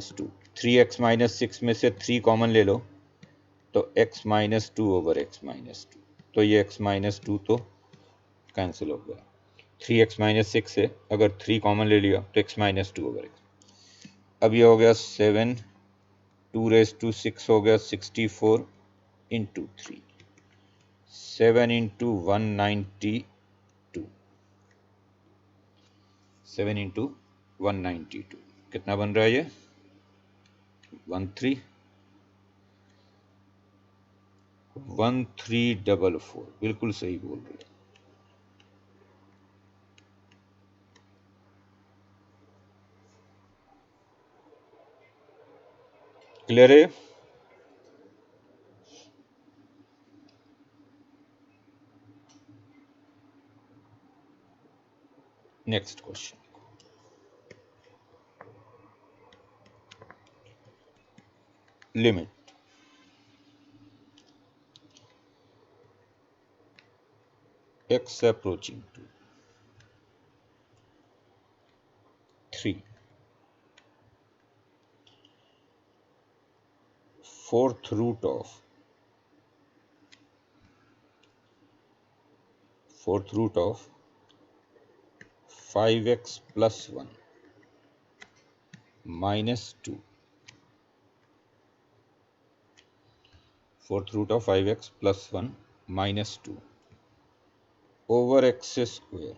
-2। 3x-6 में से 3 कॉमन ले लो तो x-2/x-2, तो ये x-2 तो कैंसिल हो गया। 3x-6 से अगर 3 कॉमन ले लिया तो x-2/x। अब ये हो गया 7, 2⁻6 हो गया 64 इंटू 3, 7 इंटू 192, 7 इंटू 192 कितना बन रहा है ये 1344। बिल्कुल सही बोल रहे हो। क्लियर है? Next question, limit x approaching to 3, fourth root of 5x plus 1 minus 2, fourth root of 5x plus 1 minus 2 over x square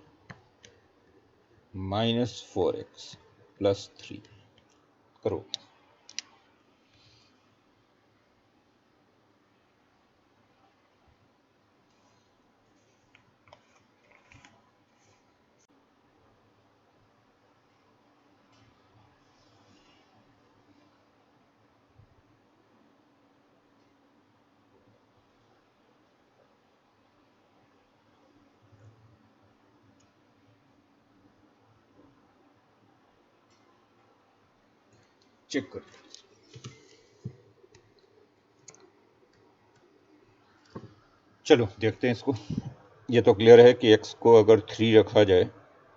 minus 4x plus 3 करो। चेक कर, चलो देखते हैं इसको। ये तो क्लियर है कि x को अगर 3 रखा जाए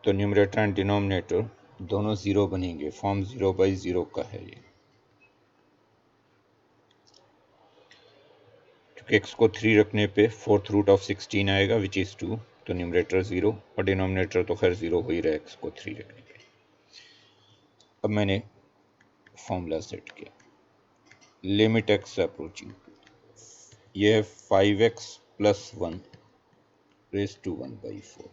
तो न्यूमरेटर एंड डिनोमिनेटर दोनों 0 बनेंगे। फॉर्म 0/0 का है ये। क्योंकि x को 3 रखने पे फोर्थ रूट ऑफ 16 आएगा विच इज 2, तो न्यूमरेटर 0 और डिनोमिनेटर तो खैर 0 हो ही रहा है x को 3 रखने पे। अब मैंने फॉर्मूला सेट किया, लिमिट x अप्रोचिंग, ये है 5x plus 1 raise to 1/4।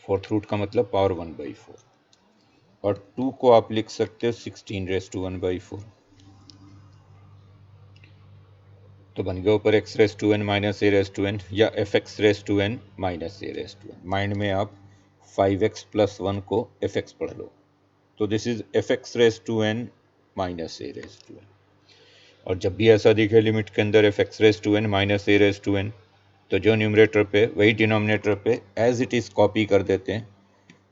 Fourth root का मतलब पावर 1/4, और 2 को आप लिख सकते हो 16 रेज टू 1/4, तो बन गया ऊपर x raise to n minus a raise to n या fx raise to n minus a raise to n। Mind में आप 5x प्लस 1 को fx पढ़ लो, तो this is fx raise to n minus a raise to n। और जब भी ऐसा दिखे लिमिट के अंदर fx raise to n minus a raise to n, तो जो न्यूमरेटर पे वही डिनोमिनेटर पे एज इट इज कॉपी कर देते हैं,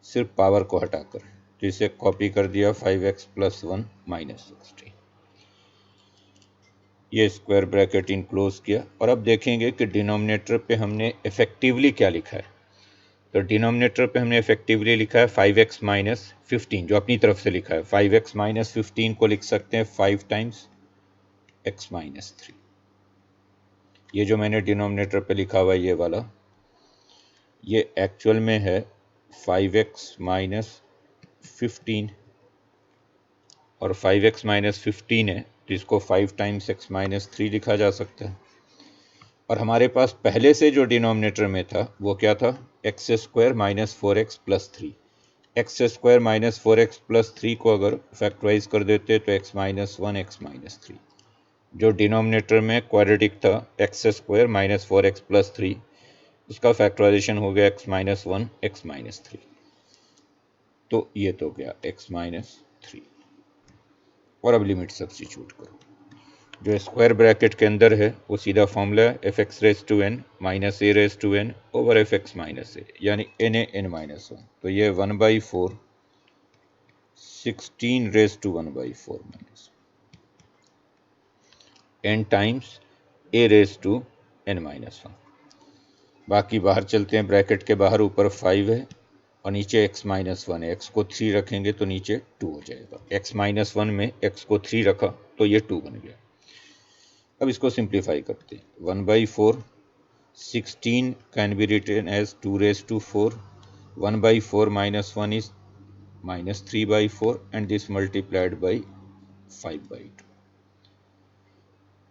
सिर्फ पावर को हटाकर। तो इसे कॉपी कर दिया 5x प्लस 1 माइनस 16, ये स्क्वायर ब्रैकेट इनक्लोज किया। और अब देखेंगे कि डिनोमिनेटर पे हमने इफेक्टिवली क्या लिखा है। तो डिनोमिनेटर पे हमने इफेक्टिवली लिखा है 5x माइनस 15, जो अपनी तरफ से लिखा है। 5x माइनस 15 को लिख सकते हैं 5 टाइम्स x माइनस 3। ये जो मैंने डिनोमिनेटर पे लिखा हुआ है ये वाला, ये एक्चुअल में है 5x माइनस 15, और 5x माइनस 15 है तो इसको 5 टाइम्स x माइनस 3 लिखा जा सकता है। और हमारे पास पहले से जो डिनोमिनेटर में था वो क्या था, x square minus 4x plus 3। X square minus 4x plus 3 को अगर फैक्टराइज कर देते तो x माइनस 1 x माइनस 3। जो डिनोमिनेटर में क्वाड्रेटिक था x square minus 4x plus 3, उसका फैक्टराइजेशन हो गया x माइनस 1 x माइनस 3, तो ये तो गया x माइनस 3। और अब लिमिट सब्स्टिट्यूट करो, जो स्क्वायर ब्रैकेट के अंदर है वो सीधा फॉर्मूला है f x raise to n minus a raise to n over f x minus a, यानी एन ए एन माइनस 1। तो ये 1/4 16 raise to 1/4 minus, n times a raise to n minus 1। बाकी बाहर चलते हैं, ब्रैकेट के बाहर ऊपर 5 है और नीचे x माइनस 1 है। x को 3 रखेंगे तो नीचे 2 हो जाएगा। x माइनस 1 में x को 3 रखा तो ये 2 बन गया। अब इसको सिंप्लीफाई करते हैं। 1/4 16 can be written as 2 raise to 4। 1/4 minus 1 is minus 3/4 and this multiplied by 5/2।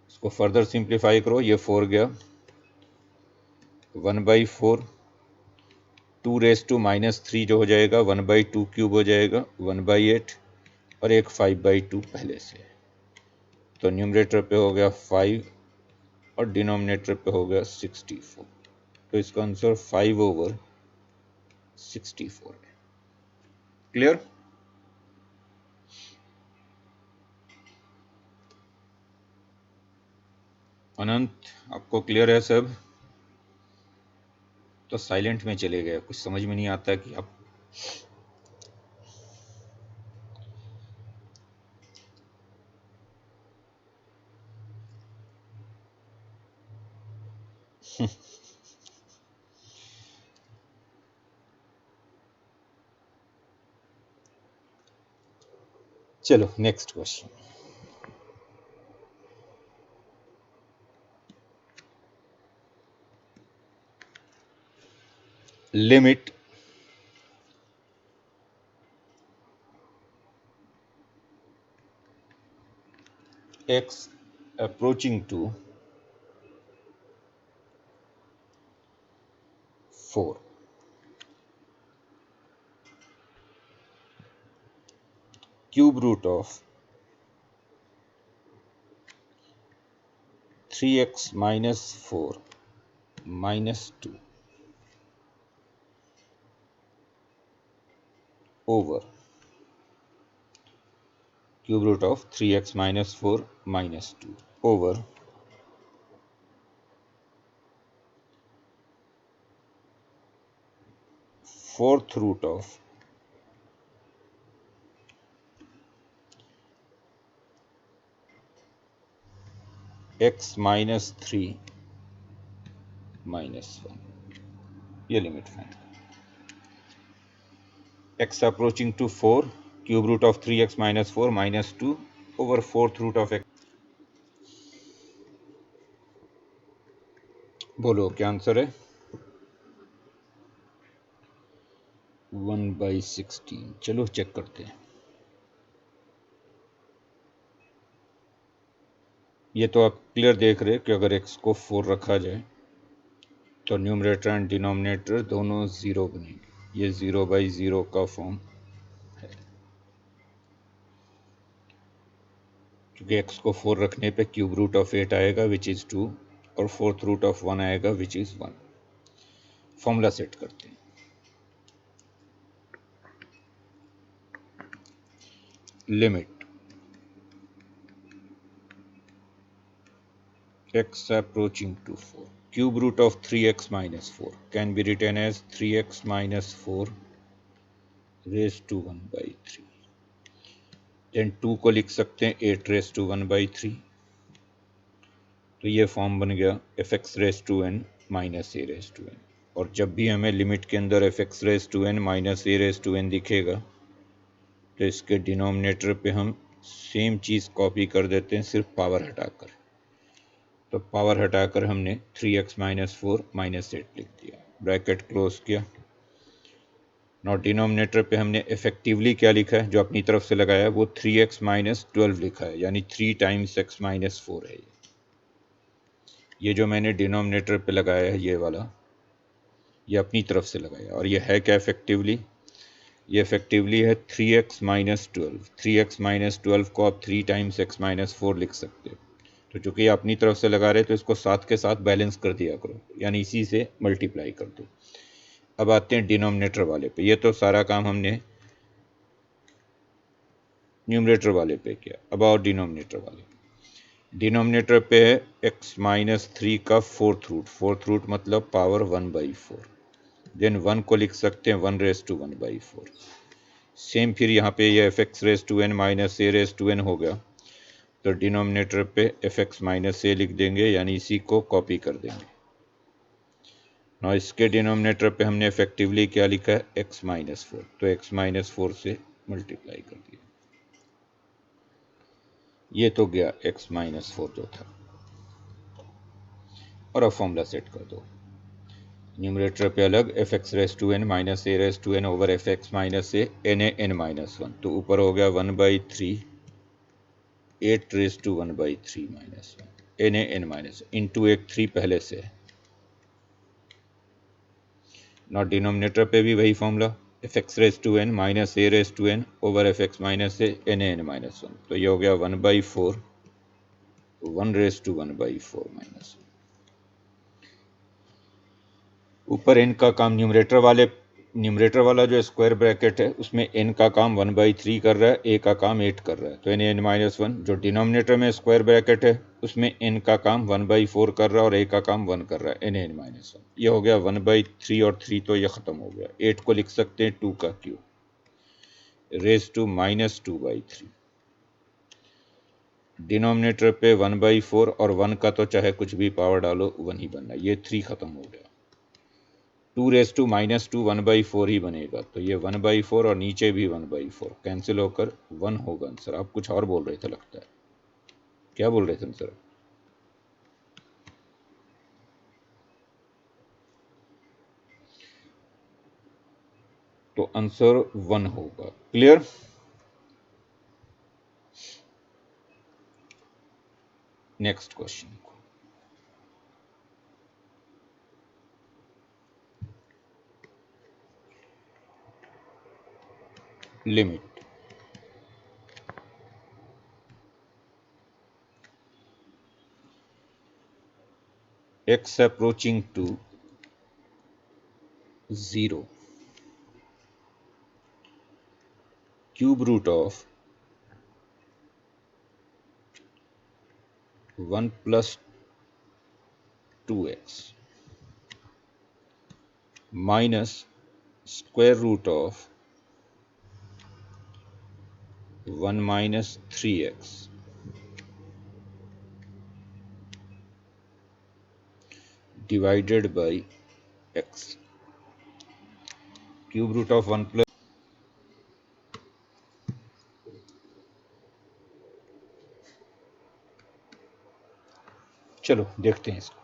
इसको फर्दर सिंप्लीफाई करो, ये 4 गया। 1/4 2 रेज टू माइनस 3 जो हो जाएगा 1/2 क्यूब हो जाएगा 1/8 और एक 5/2 पहले से। तो न्यूमरेटर पे हो गया 5 और डिनोमिनेटर पे हो गया 64। तो इसका आंसर 5/64 है। क्लियर? अनंत, आपको क्लियर है सब? तो साइलेंट में चले गए, कुछ समझ में नहीं आता कि आप चलो next question. Limit x approaching to 4 cube root of 3x minus 4 minus 2 over cube root of 3x minus 4 minus 2 over fourth root of x minus 3 minus 1। ये limit find. x approaching to 4 cube root of 3x minus 4 minus 2 over fourth root of x। बोलो क्या answer है? 1/16। चलो check करते हैं। ये तो आप क्लियर देख रहे हैं कि अगर x को 4 रखा जाए तो न्यूमरेटर एंड डिनोमिनेटर दोनों 0 बनेंगे। ये 0/0 का फॉर्म है, क्योंकि x को 4 रखने पे क्यूब रूट ऑफ 8 आएगा विच इज़ 2 और फोर्थ रूट ऑफ 1 आएगा विच इज़ 1। फॉर्मूला सेट करते हैं। Limit x approaching to 4 cube root of 3x minus 4 can be written as 3x minus 4 raised to 1/3। Then 2 को लिख सकते हैं 8 raised to 1/3। तो ये फॉर्म बन गया fx raised to n minus a raised to n। और जब भी हमें लिमिट के अंदर fx raised to n minus a raised to n दिखेगा तो इसके डिनोमिनेटर पे हम सेम चीज़ कॉपी कर देते हैं, सिर्फ पावर हटाकर। तो पावर हटाकर हमने 3x minus 4 minus 8 लिख दिया, ब्रैकेट क्लोज किया। नॉट डिनोमिनेटर पे हमने इफेक्टिवली क्या लिखा है, जो अपनी तरफ से लगाया वो 3x minus 12 लिखा है, यानी 3 टाइम्स x minus 4 है। ये जो मैंने डिनोमिनेटर पे लगाया है ये वाला, ये अपनी तरफ से लगाया। और ये है क्या इफेक्टिवली? ये इफेक्टिवली है 3x minus 12। 3x minus 12 को आप 3 टाइम्स x minus 4 लिख सकते हो। तो चूंकि ये अपनी तरफ से लगा रहे तो इसको साथ के साथ बैलेंस कर दिया करो, यानी इसी से मल्टीप्लाई कर दो। अब आते हैं डिनोमिनेटर वाले पे। ये तो सारा काम हमने न्यूमरेटर वाले पे किया। अब आओ डिनोमिनेटर वाले। डिनोमिनेटर पे है x minus 3 का फोर्थ रूट। फोर्थ रूट मतलब पावर 1/4। देन 1 को लिख सकते हैं 1 raised to 1/4। सेम फिर यहाँ पे ये fx raised to n minus a raised to n हो गया। तो डिनोमिनेटर पे fx माइनस ए लिख देंगे, यानी इसी को कॉपी कर देंगे। ना इसके डिनोमिनेटर पे हमने इफेक्टिवली क्या लिखा है, x माइनस 4, तो x माइनस 4 से मल्टीप्लाई कर दिया। ये तो गया x माइनस 4 जो था, और अब फॉर्मूला सेट कर दो। न्यूमरेटर पे अलग fx raise to n minus a raise to n over fx minus a n a n minus 1, तो ऊपर हो गया 1/3 8 raise to 1/3 minus 1 n a n minus into एक 3 पहले से। नॉट डिनोमिनेटर पे भी वही formula fx raise to n minus a raise to n over fx minus a n a n minus 1, तो ये हो गया 1/4 1 रेस टू 1/4 माइनस 1। ऊपर n का काम न्यूमरेटर वाला जो स्क्वायर ब्रैकेट है उसमें n का काम 1/3 कर रहा है, a का काम 8 कर रहा है, तो n माइनस 1। जो डिनोमिनेटर में स्क्वायर ब्रैकेट है उसमें n का काम 1/4 कर रहा है और a का काम 1 कर रहा है, n माइनस 1। ये हो गया 1/3 और 3 तो ये खत्म हो गया। 8 को लिख सकते हैं 2 का cube raise to minus 2/3। Denominator पे 1/4 और 1 का तो चाहे कुछ भी पावर डालो 1 ही बनना, ये 3 खत्म हो गया। 2 रेस टू माइनस 2 1/4 ही बनेगा, तो ये 1/4 और नीचे भी 1/4 कैंसिल होकर 1 होगा आंसर। आप कुछ और बोल रहे थे लगता है, क्या बोल रहे थे आंसर? तो आंसर 1 होगा। Clear? Next question. Limit x approaching to 0 cube root of 1 plus 2x minus square root of 1 minus 3x divided by x cube root of 1 plus। चलो देखते हैं इसको।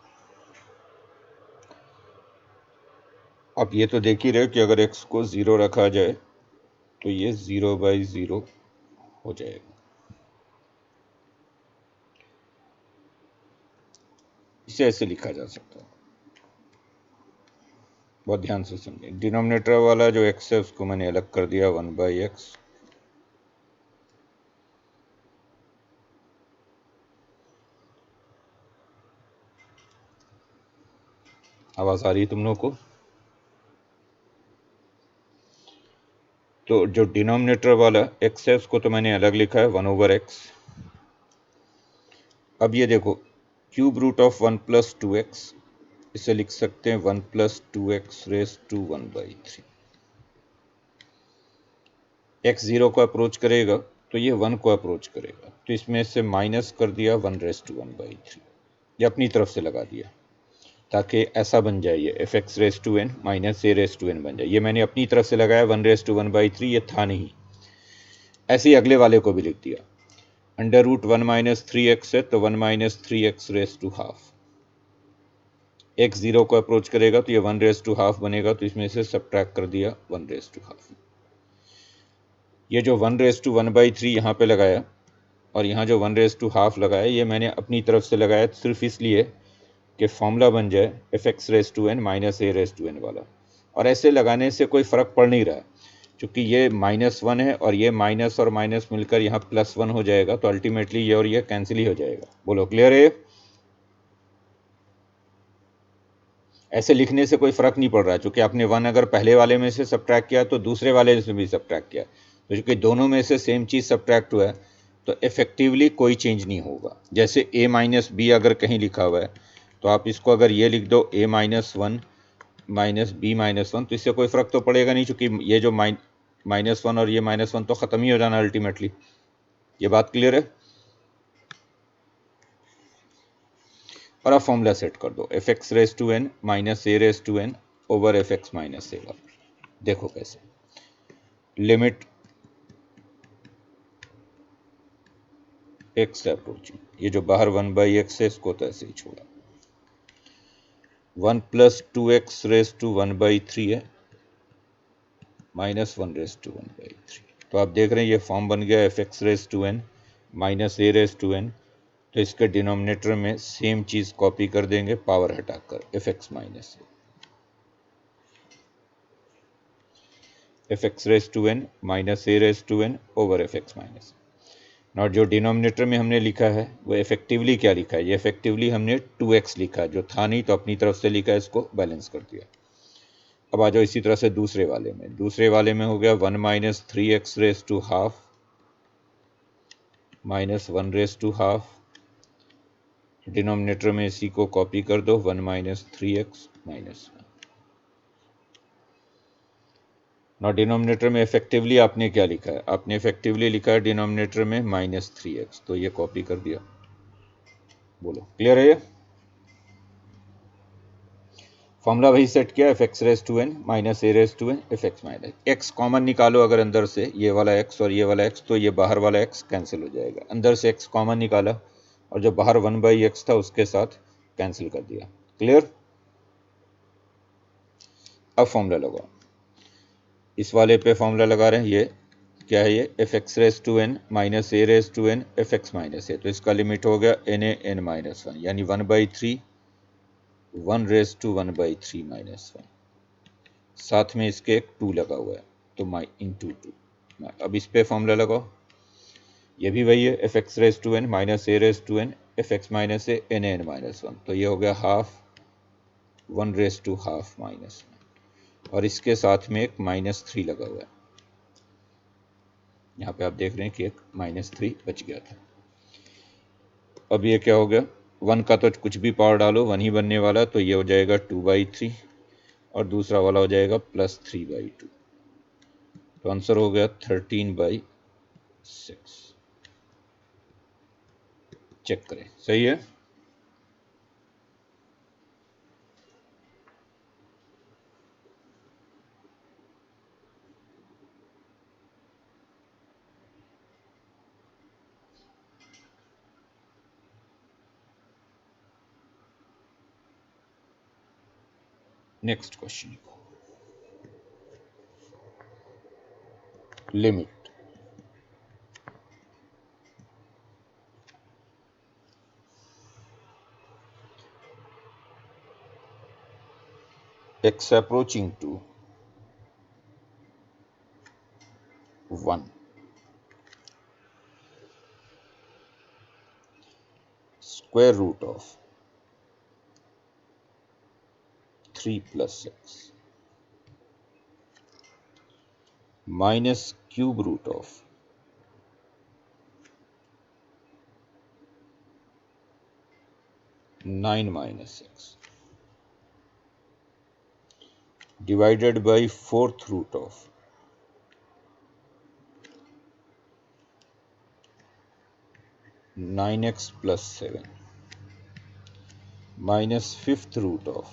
अब ये तो देख ही रहे हो कि अगर x को 0 रखा जाए तो ये 0/0 हो जाएगा। इसे ऐसे लिखा जा सकता है, बहुत ध्यान से समझें। डिनोमिनेटर वाला जो x है उसको मैंने अलग कर दिया 1/x, आवाज आ रही है तुम लोगों को? तो जो डिनोमिनेटर वाला x है उसको तो मैंने अलग लिखा है 1/x। अब ये देखो cube root of 1 plus 2x, इसे लिख सकते हैं 1 plus 2x race to 1/3। x 0 को अप्रोच करेगा तो ये 1 को अप्रोच करेगा, तो इसमें से माइनस कर दिया 1 रेस टू 1/3, ये अपनी तरफ से लगा दिया ताकि ऐसा बन जाए ये fx raise to n minus a raise to n बन जाए। ये मैंने अपनी तरफ से लगाया 1 रेस टू 1/3, ये था नहीं। ऐसे ही अगले वाले को भी लिख दिया, अंडर रूट 1 माइनस 3x है तो 1 minus 3x raise to half. x 0 को अप्रोच करेगा तो ये 1 रेस टू हाफ बनेगा, तो इसमें से सब्ट्रैक्ट कर दिया 1 रेस टू हाफ। ये जो 1 रेस टू 1/3 यहाँ पे लगाया और यहाँ जो 1 रेस टू हाफ लगाया, ये मैंने अपनी तरफ से लगाया सिर्फ इसलिए कि फॉर्मूला बन जाए fx raise to n minus a raise to n वाला। और ऐसे लगाने से कोई फ़र्क पड़ नहीं रहा, क्योंकि ये -1 है और ये माइनस और माइनस मिलकर यहाँ +1 हो जाएगा, तो अल्टीमेटली ये और ये कैंसिल ही हो जाएगा। बोलो क्लियर है? ऐसे लिखने से कोई फ़र्क नहीं पड़ रहा, क्योंकि आपने 1 अगर पहले वाले में से सब्ट्रैक्ट किया तो दूसरे वाले से भी सब्ट्रैक्ट किया, तो क्योंकि दोनों में से सेम चीज़ सब्ट्रैक्ट हुआ है तो इफेक्टिवली कोई चेंज नहीं होगा। जैसे a माइनस बी अगर कहीं लिखा हुआ है तो आप इसको अगर ये लिख दो a minus 1 minus b minus 1, तो इससे कोई फ़र्क तो पड़ेगा नहीं, क्योंकि ये जो -1 और ये -1 तो ख़त्म ही हो जाना अल्टीमेटली। ये बात क्लियर है? और अब फॉर्मूला सेट कर दो, f x raise to n minus a raise to n over f x minus a का। देखो कैसे, लिमिट एक्स अप्रोचिंग, ये जो बाहर 1/x है इसको तो ऐसे ही छोड़ा, 1 प्लस 2x रेस टू 1/3 है माइनस 1 रेस टू 1/3। तो आप देख रहे हैं ये फॉर्म बन गया f x raise to n minus a raise to n. तो इसके डिनोमिनेटर में सेम चीज कॉपी कर देंगे, पावर हटाकर f x minus a, f x raise to n minus a raise to n over f x minus. और जो denominator में हमने लिखा है वो इफेक्टिवली क्या लिखा है, ये इफेक्टिवली हमने 2x लिखा है, जो था नहीं तो अपनी तरफ से लिखा है, इसको बैलेंस कर दिया। अब आ जाओ इसी तरह से दूसरे वाले में, दूसरे वाले में हो गया 1 minus 3x raise to half minus 1 raise to half, denominator में इसी को कॉपी कर दो, 1 माइनस 3x माइनस 1। ना डिनोमिनेटर में इफेक्टिवली आपने क्या लिखा है, आपने इफेक्टिवली लिखा है डिनोमिनेटर में माइनस 3x, तो ये कॉपी कर दिया। बोलो क्लियर है ये फॉर्मूला वही सेट किया, f x raise to n minus a raise to n f x minus x common निकालो अगर अंदर से, ये वाला एक्स और ये वाला एक्स, तो ये बाहर वाला एक्स कैंसिल हो जाएगा, अंदर से एक्स कॉमन निकाला और जो बाहर 1/x था उसके साथ कैंसिल कर दिया। क्लियर, अब फॉर्मूला लगाओ, इस वाले पे फॉर्मूला लगा रहे हैं, ये क्या है, ये f x raise to n minus a raise to n f x minus a, तो इसका लिमिट हो गया एन ए एन माइनस 1, यानी 1/3 1 रेस टू 1/3 माइनस 1, साथ में इसके एक 2 लगा हुआ है, तो माई इंटू 2। अब इस पे फॉर्मूला लगाओ, ये भी वही है, f x raise to n minus a raise to n f x minus a n n minus 1, तो ये हो गया half 1 raise to half minus 1, और इसके साथ में एक -3 लगा हुआ है, यहाँ पे आप देख रहे हैं कि एक -3 बच गया था। अब ये क्या हो गया, 1 का तो कुछ भी पावर डालो 1 ही बनने वाला, तो ये हो जाएगा 2/3 और दूसरा वाला हो जाएगा +3/2, तो आंसर हो गया 13/6। चेक करें सही है। Next question, limit x approaching to 1 square root of 3 plus x minus cube root of 9 minus x divided by 4th root of 9x plus 7 minus 5th root of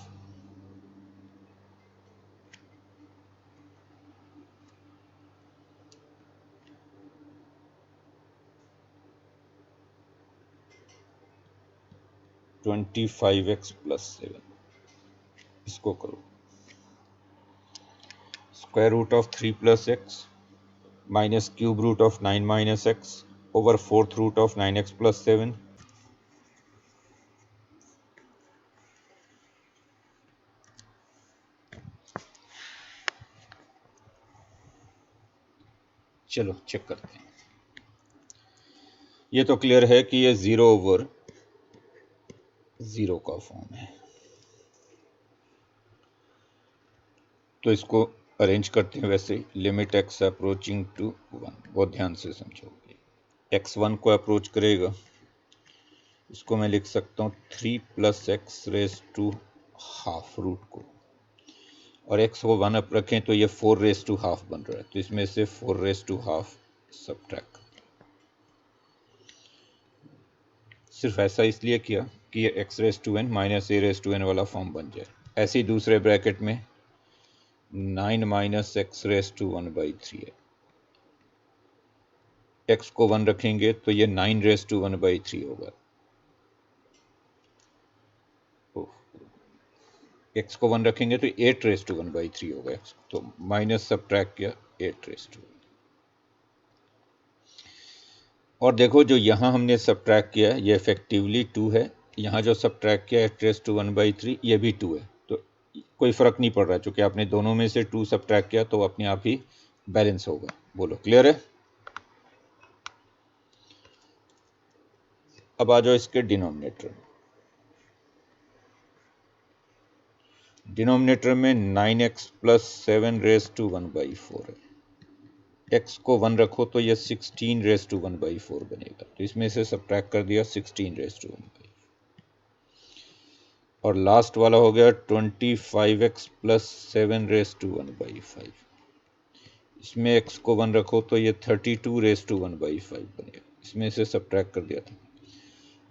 25x plus 7, इसको करो, square root of 3 plus x minus cube root of 9 minus x ओवर 4th root of 9x plus 7, चलो check करते हैं। ये तो clear है कि ये 0/0 का फॉर्म है, तो इसको अरेंज करते हैं वैसे, लिमिट x अप्रोचिंग टू 1, बहुत ध्यान से समझोगे, x 1 को अप्रोच करेगा, इसको मैं लिख सकता हूँ 3 plus x raise to half root को, और x को 1 अप रखें तो ये 4 रेस टू हाफ बन रहा है, तो इसमें से 4 रेस टू हाफ सब्ट्रैक्ट, सिर्फ ऐसा इसलिए किया कि x raise to n minus a raise to n वाला फॉर्म बन जाए। ऐसे ही दूसरे ब्रैकेट में 9 माइनस एक्स रेस टू 1/3 है। एक्स को 1 रखेंगे तो ये 9 रेस टू 1/3 होगा। एक्स को 1 रखेंगे तो 8 रेस टू 1/3 होगा। एक्स तो माइनस सब्ट्रैक्ट किया 8 रेस टू। और देखो जो यहाँ हमने सब्ट्रैक्ट किया ये इफेक्टिवली 2 है, यहाँ जो सब्ट्रैक्ट किया 8 रेस टू 1/3 ये भी 2 है। तो कोई फर्क नहीं पड़ रहा, क्योंकि आपने दोनों में से 2 सब्ट्रैक्ट किया तो अपने आप ही बैलेंस होगा। बोलो क्लियर है? अब आ जाओ इसके डिनोमिनेटर में। डिनोमिनेटर में 9x प्लस 7 रेस टू 1/4 है। x को 1 रखो तो ये 16 रेस टू 1/4 बनेगा। तो इसमें से सब्ट्रैक्ट कर दिया 16 रेस टू 1/4। और लास्ट वाला हो गया 25x प्लस 7 रेस टू 1/5। इसमें x को 1 रखो तो ये 32 रेस टू 1/5 बनेगा। इसमें से सब्ट्रैक्ट कर दिया था।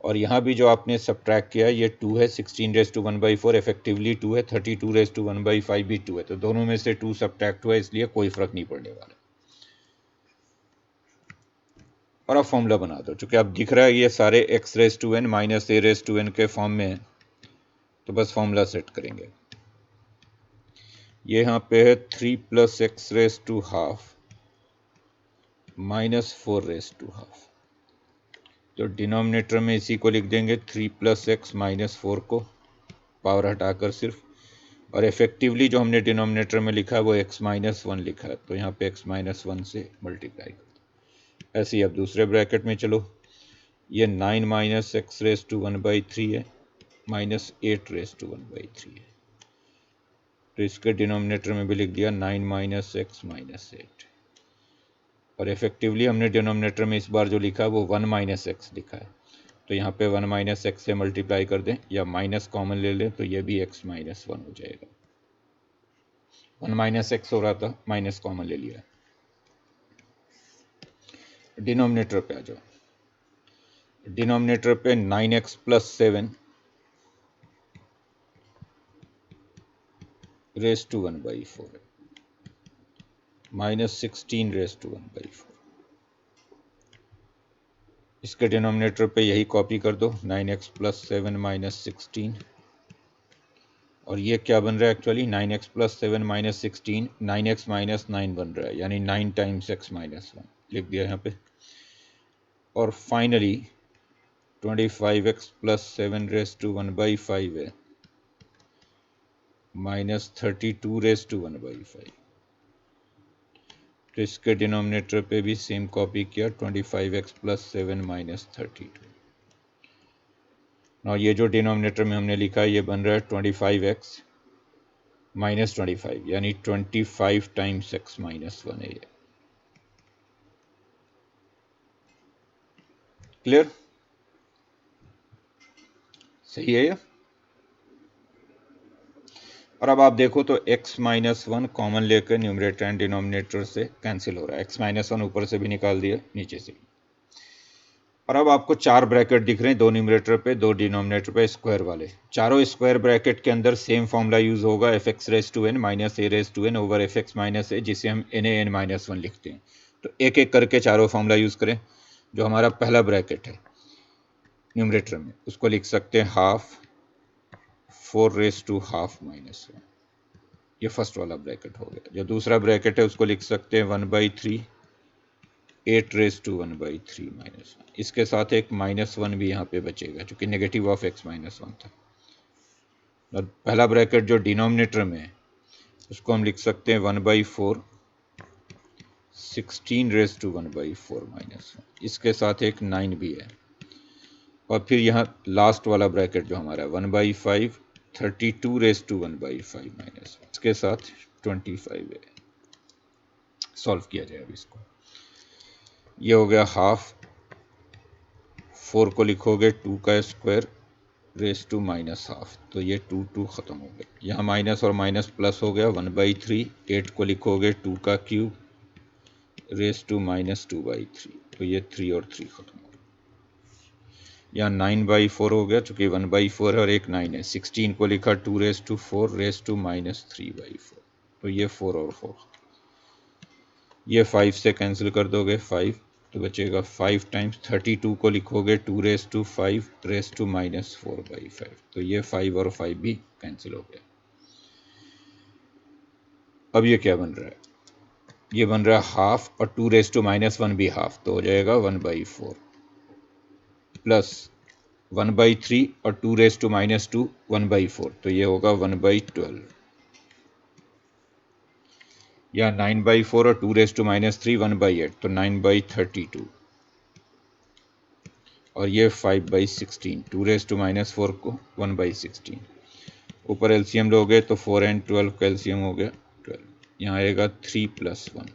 और यहाँ भी जो आपने सब्ट्रैक्ट किया ये 2 है, 16 रेस टू 1/4 इफेक्टिवली 2 है, 32 रेस टू 1/5 भी 2 है। तो दोनों में से 2 सब्ट्रैक्ट हुआ, इसलिए कोई फर्क नहीं पड़ने वाला। और अब फॉर्मूला बना दो। चूंकि अब दिख रहा है ये सारे x raise to n minus a raise to n के फॉर्म में है, तो बस फॉर्मूला सेट करेंगे। ये यहाँ पे है 3 plus x raise to half minus 4 raise to half. तो डिनोमिनेटर में इसी को लिख देंगे 3 प्लस एक्स माइनस 4 को, पावर हटाकर सिर्फ। और इफेक्टिवली जो हमने डिनोमिनेटर में लिखा है वो x माइनस 1 लिखा है, तो यहाँ पे x माइनस 1 से मल्टीप्लाई कर दो। ऐसे ही अब दूसरे ब्रैकेट में चलो, ये 9 माइनस एक्स रेस टू 1/3 है, माइनस 8 रेस टू 1/3 है। तो इसके डिनोमिनेटर में भी लिख दिया 9 माइनस एक्स माइनस 8। और इफेक्टिवली हमने डिनोमिनेटर में इस बार जो लिखा है वो 1 माइनस एक्स लिखा है, तो यहाँ पे 1 माइनस एक्स से मल्टीप्लाई कर दें या माइनस कॉमन ले लें तो ये भी x माइनस 1 हो जाएगा। 1 माइनस एक्स हो रहा था, माइनस कॉमन ले लिया। डिनोमिनेटर पे आ जाओ। डिनोमिनेटर पे 9x प्लस 7 रेस टू 1/4 है, माइनस 16 रेस टू 1/4। इसके डिनोमिनेटर पे यही कॉपी कर दो, 9x प्लस 7 माइनस 16। और ये क्या बन रहा है actually, 9x plus 7 minus 16 9x minus 9 बन रहा है, यानी 9 टाइम्स x माइनस 1 लिख दिया यहाँ पे। और finally 25x plus 7 raise to 1/5 है, माइनस 32 रेस टू 1/5। तो इसके डिनोमिनेटर पे भी सेम कॉपी किया, 25x प्लस 7 माइनस 32। और ये जो डिनोमिनेटर में हमने लिखा है ये बन रहा है 25x माइनस 25, यानी 25 टाइम्स x माइनस 1 है ये। क्लियर? सही है ये। और अब आप देखो तो x माइनस 1 कॉमन लेकर न्यूमरेटर एंड डिनोमिनेटर से कैंसिल हो रहा है। x माइनस 1 ऊपर से भी निकाल दिया, नीचे से। और अब आपको 4 ब्रैकेट दिख रहे हैं, 2 न्यूमरेटर पे 2 डिनोमिनेटर पे, स्क्वायर वाले। चारों स्क्वायर ब्रैकेट के अंदर सेम फॉर्मूला यूज होगा, f x raise to n minus a raise to n over f x minus a, जिसे हम एन ए एन माइनस 1 लिखते हैं। तो एक एक करके चारों फॉर्मूला यूज करें। जो हमारा पहला ब्रैकेट है न्यूमरेटर में, उसको लिख सकते हैं half 4 raise to half minus 1, ये फर्स्ट वाला ब्रैकेट हो गया। जो दूसरा ब्रैकेट है उसको लिख सकते हैं 1/3 8 रेस टू 1/3 माइनस 1। इसके साथ एक माइनस 1 भी यहाँ पे बचेगा, क्योंकि नेगेटिव ऑफ x माइनस 1 था। और पहला ब्रैकेट जो डिनोमिनेटर में है उसको हम लिख सकते हैं 1/4 16 रेस टू 1/4 माइनस 1। इसके साथ एक 9 भी है। और फिर यहाँ लास्ट वाला ब्रैकेट जो हमारा 1/5 32 रेस टू 1/5 माइनस 1, इसके साथ 25 है। सॉल्व किया जाए अब इसको। ये हो गया हाफ, 4 को लिखोगे 2 का square raise to minus half, तो ये 2 2 खत्म हो गया। यहाँ माइनस और माइनस प्लस हो गया, 1/3 8 को लिखोगे 2 का क्यूब रेस टू माइनस 2/3, तो ये 3 और 3 खत्म हो गया। यहाँ 9/4 हो गया, चूंकि 1/4 है और एक 9 है। 16 को लिखा 2⁻⁴ (3/4), तो ये 4 और 4, ये 5 से कैंसिल कर दोगे 5, तो बचेगा 5 टाइम्स 32 को लिखोगे 2⁵ (4/5), तो ये 5 और 5 भी कैंसिल हो गया। अब ये क्या बन रहा है, ये बन रहा है हाफ और 2⁻⁻1 भी हाफ, तो हो जाएगा 1/4 प्लस 1/3 और 2⁻⁻2 1/4, तो ये होगा 1/12। या 9/4 और 2⁻³ 1/8, तो 9/32, और ये 5/16, 2⁻⁴ को 1/16। ऊपर एलसीएम लोगे तो 4 और 12 का एलसीएम हो गया 12, यहाँ आएगा 3 + 1।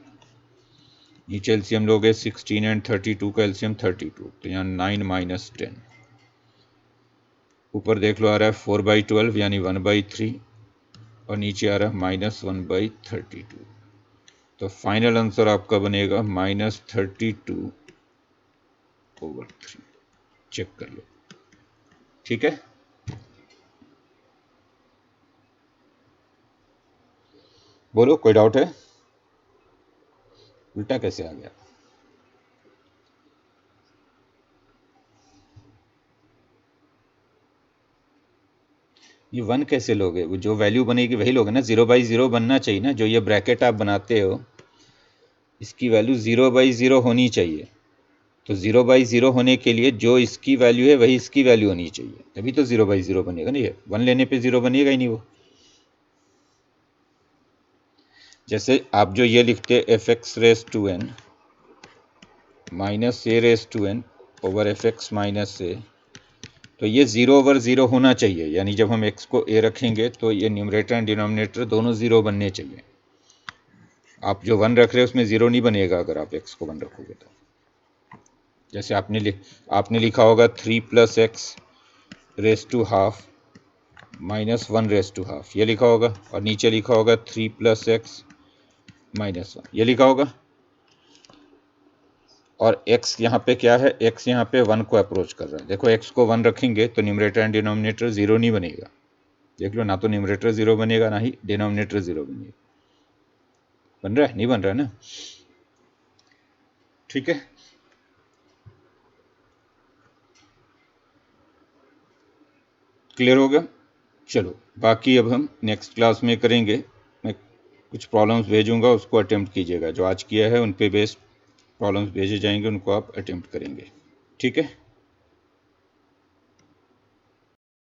नीचे एलसीएम लोगे 16 और 32 का एलसीएम 32, तो यहाँ 9 - 10। ऊपर देख लो आ रहा है 4/12 यानी 1/3, और नीचे आ रहा है -1/32, तो फाइनल आंसर आपका बनेगा -32/3। चेक कर लो, ठीक है। बोलो, कोई डाउट है? उल्टा कैसे आ गया? ये 1 कैसे लोगे? वो जो वैल्यू बनेगी वही लोगे ना, 0/0 बनना चाहिए ना। जो ये ब्रैकेट आप बनाते हो इसकी वैल्यू 0/0 होनी चाहिए, तो 0/0 होने के लिए जो इसकी वैल्यू है वही इसकी वैल्यू होनी चाहिए, तभी तो 0/0 बनेगा ना। ये 1 लेने पे 0 बनेगा ही नहीं वो। जैसे आप जो ये लिखते fx⁻n -a⁻n over fx - a, तो ये 0/0 होना चाहिए, यानी जब हम x को a रखेंगे तो ये न्यूमरेटर एंड डिनोमिनेटर दोनों 0 बनने चाहिए। आप जो 1 रख रहे हो उसमें 0 नहीं बनेगा अगर आप x को 1 रखोगे तो। जैसे आपने लिखा होगा 3 + x raised to ½ -1 raised to ½ ये लिखा होगा, और नीचे लिखा होगा 3 + x -1 ये लिखा होगा। और x यहाँ पे क्या है, x यहाँ पे 1 को अप्रोच कर रहा है। देखो x को 1 रखेंगे तो न्यूमरेटर एंड डिनोमिनेटर 0 नहीं बनेगा। देख लो, ना तो न्यूमरेटर 0 बनेगा ना ही डिनोमिनेटर 0 बनेगा। बन रहा है? नहीं बन रहा है ना, ठीक है। क्लियर हो गया? चलो, बाकी अब हम नेक्स्ट क्लास में करेंगे। मैं कुछ प्रॉब्लम्स भेजूंगा, उसको अटेम्प्ट कीजिएगा। जो आज किया है उन पे बेस्ड प्रॉब्लम्स भेजे जाएंगे, उनको आप अटेम्प्ट करेंगे, ठीक है।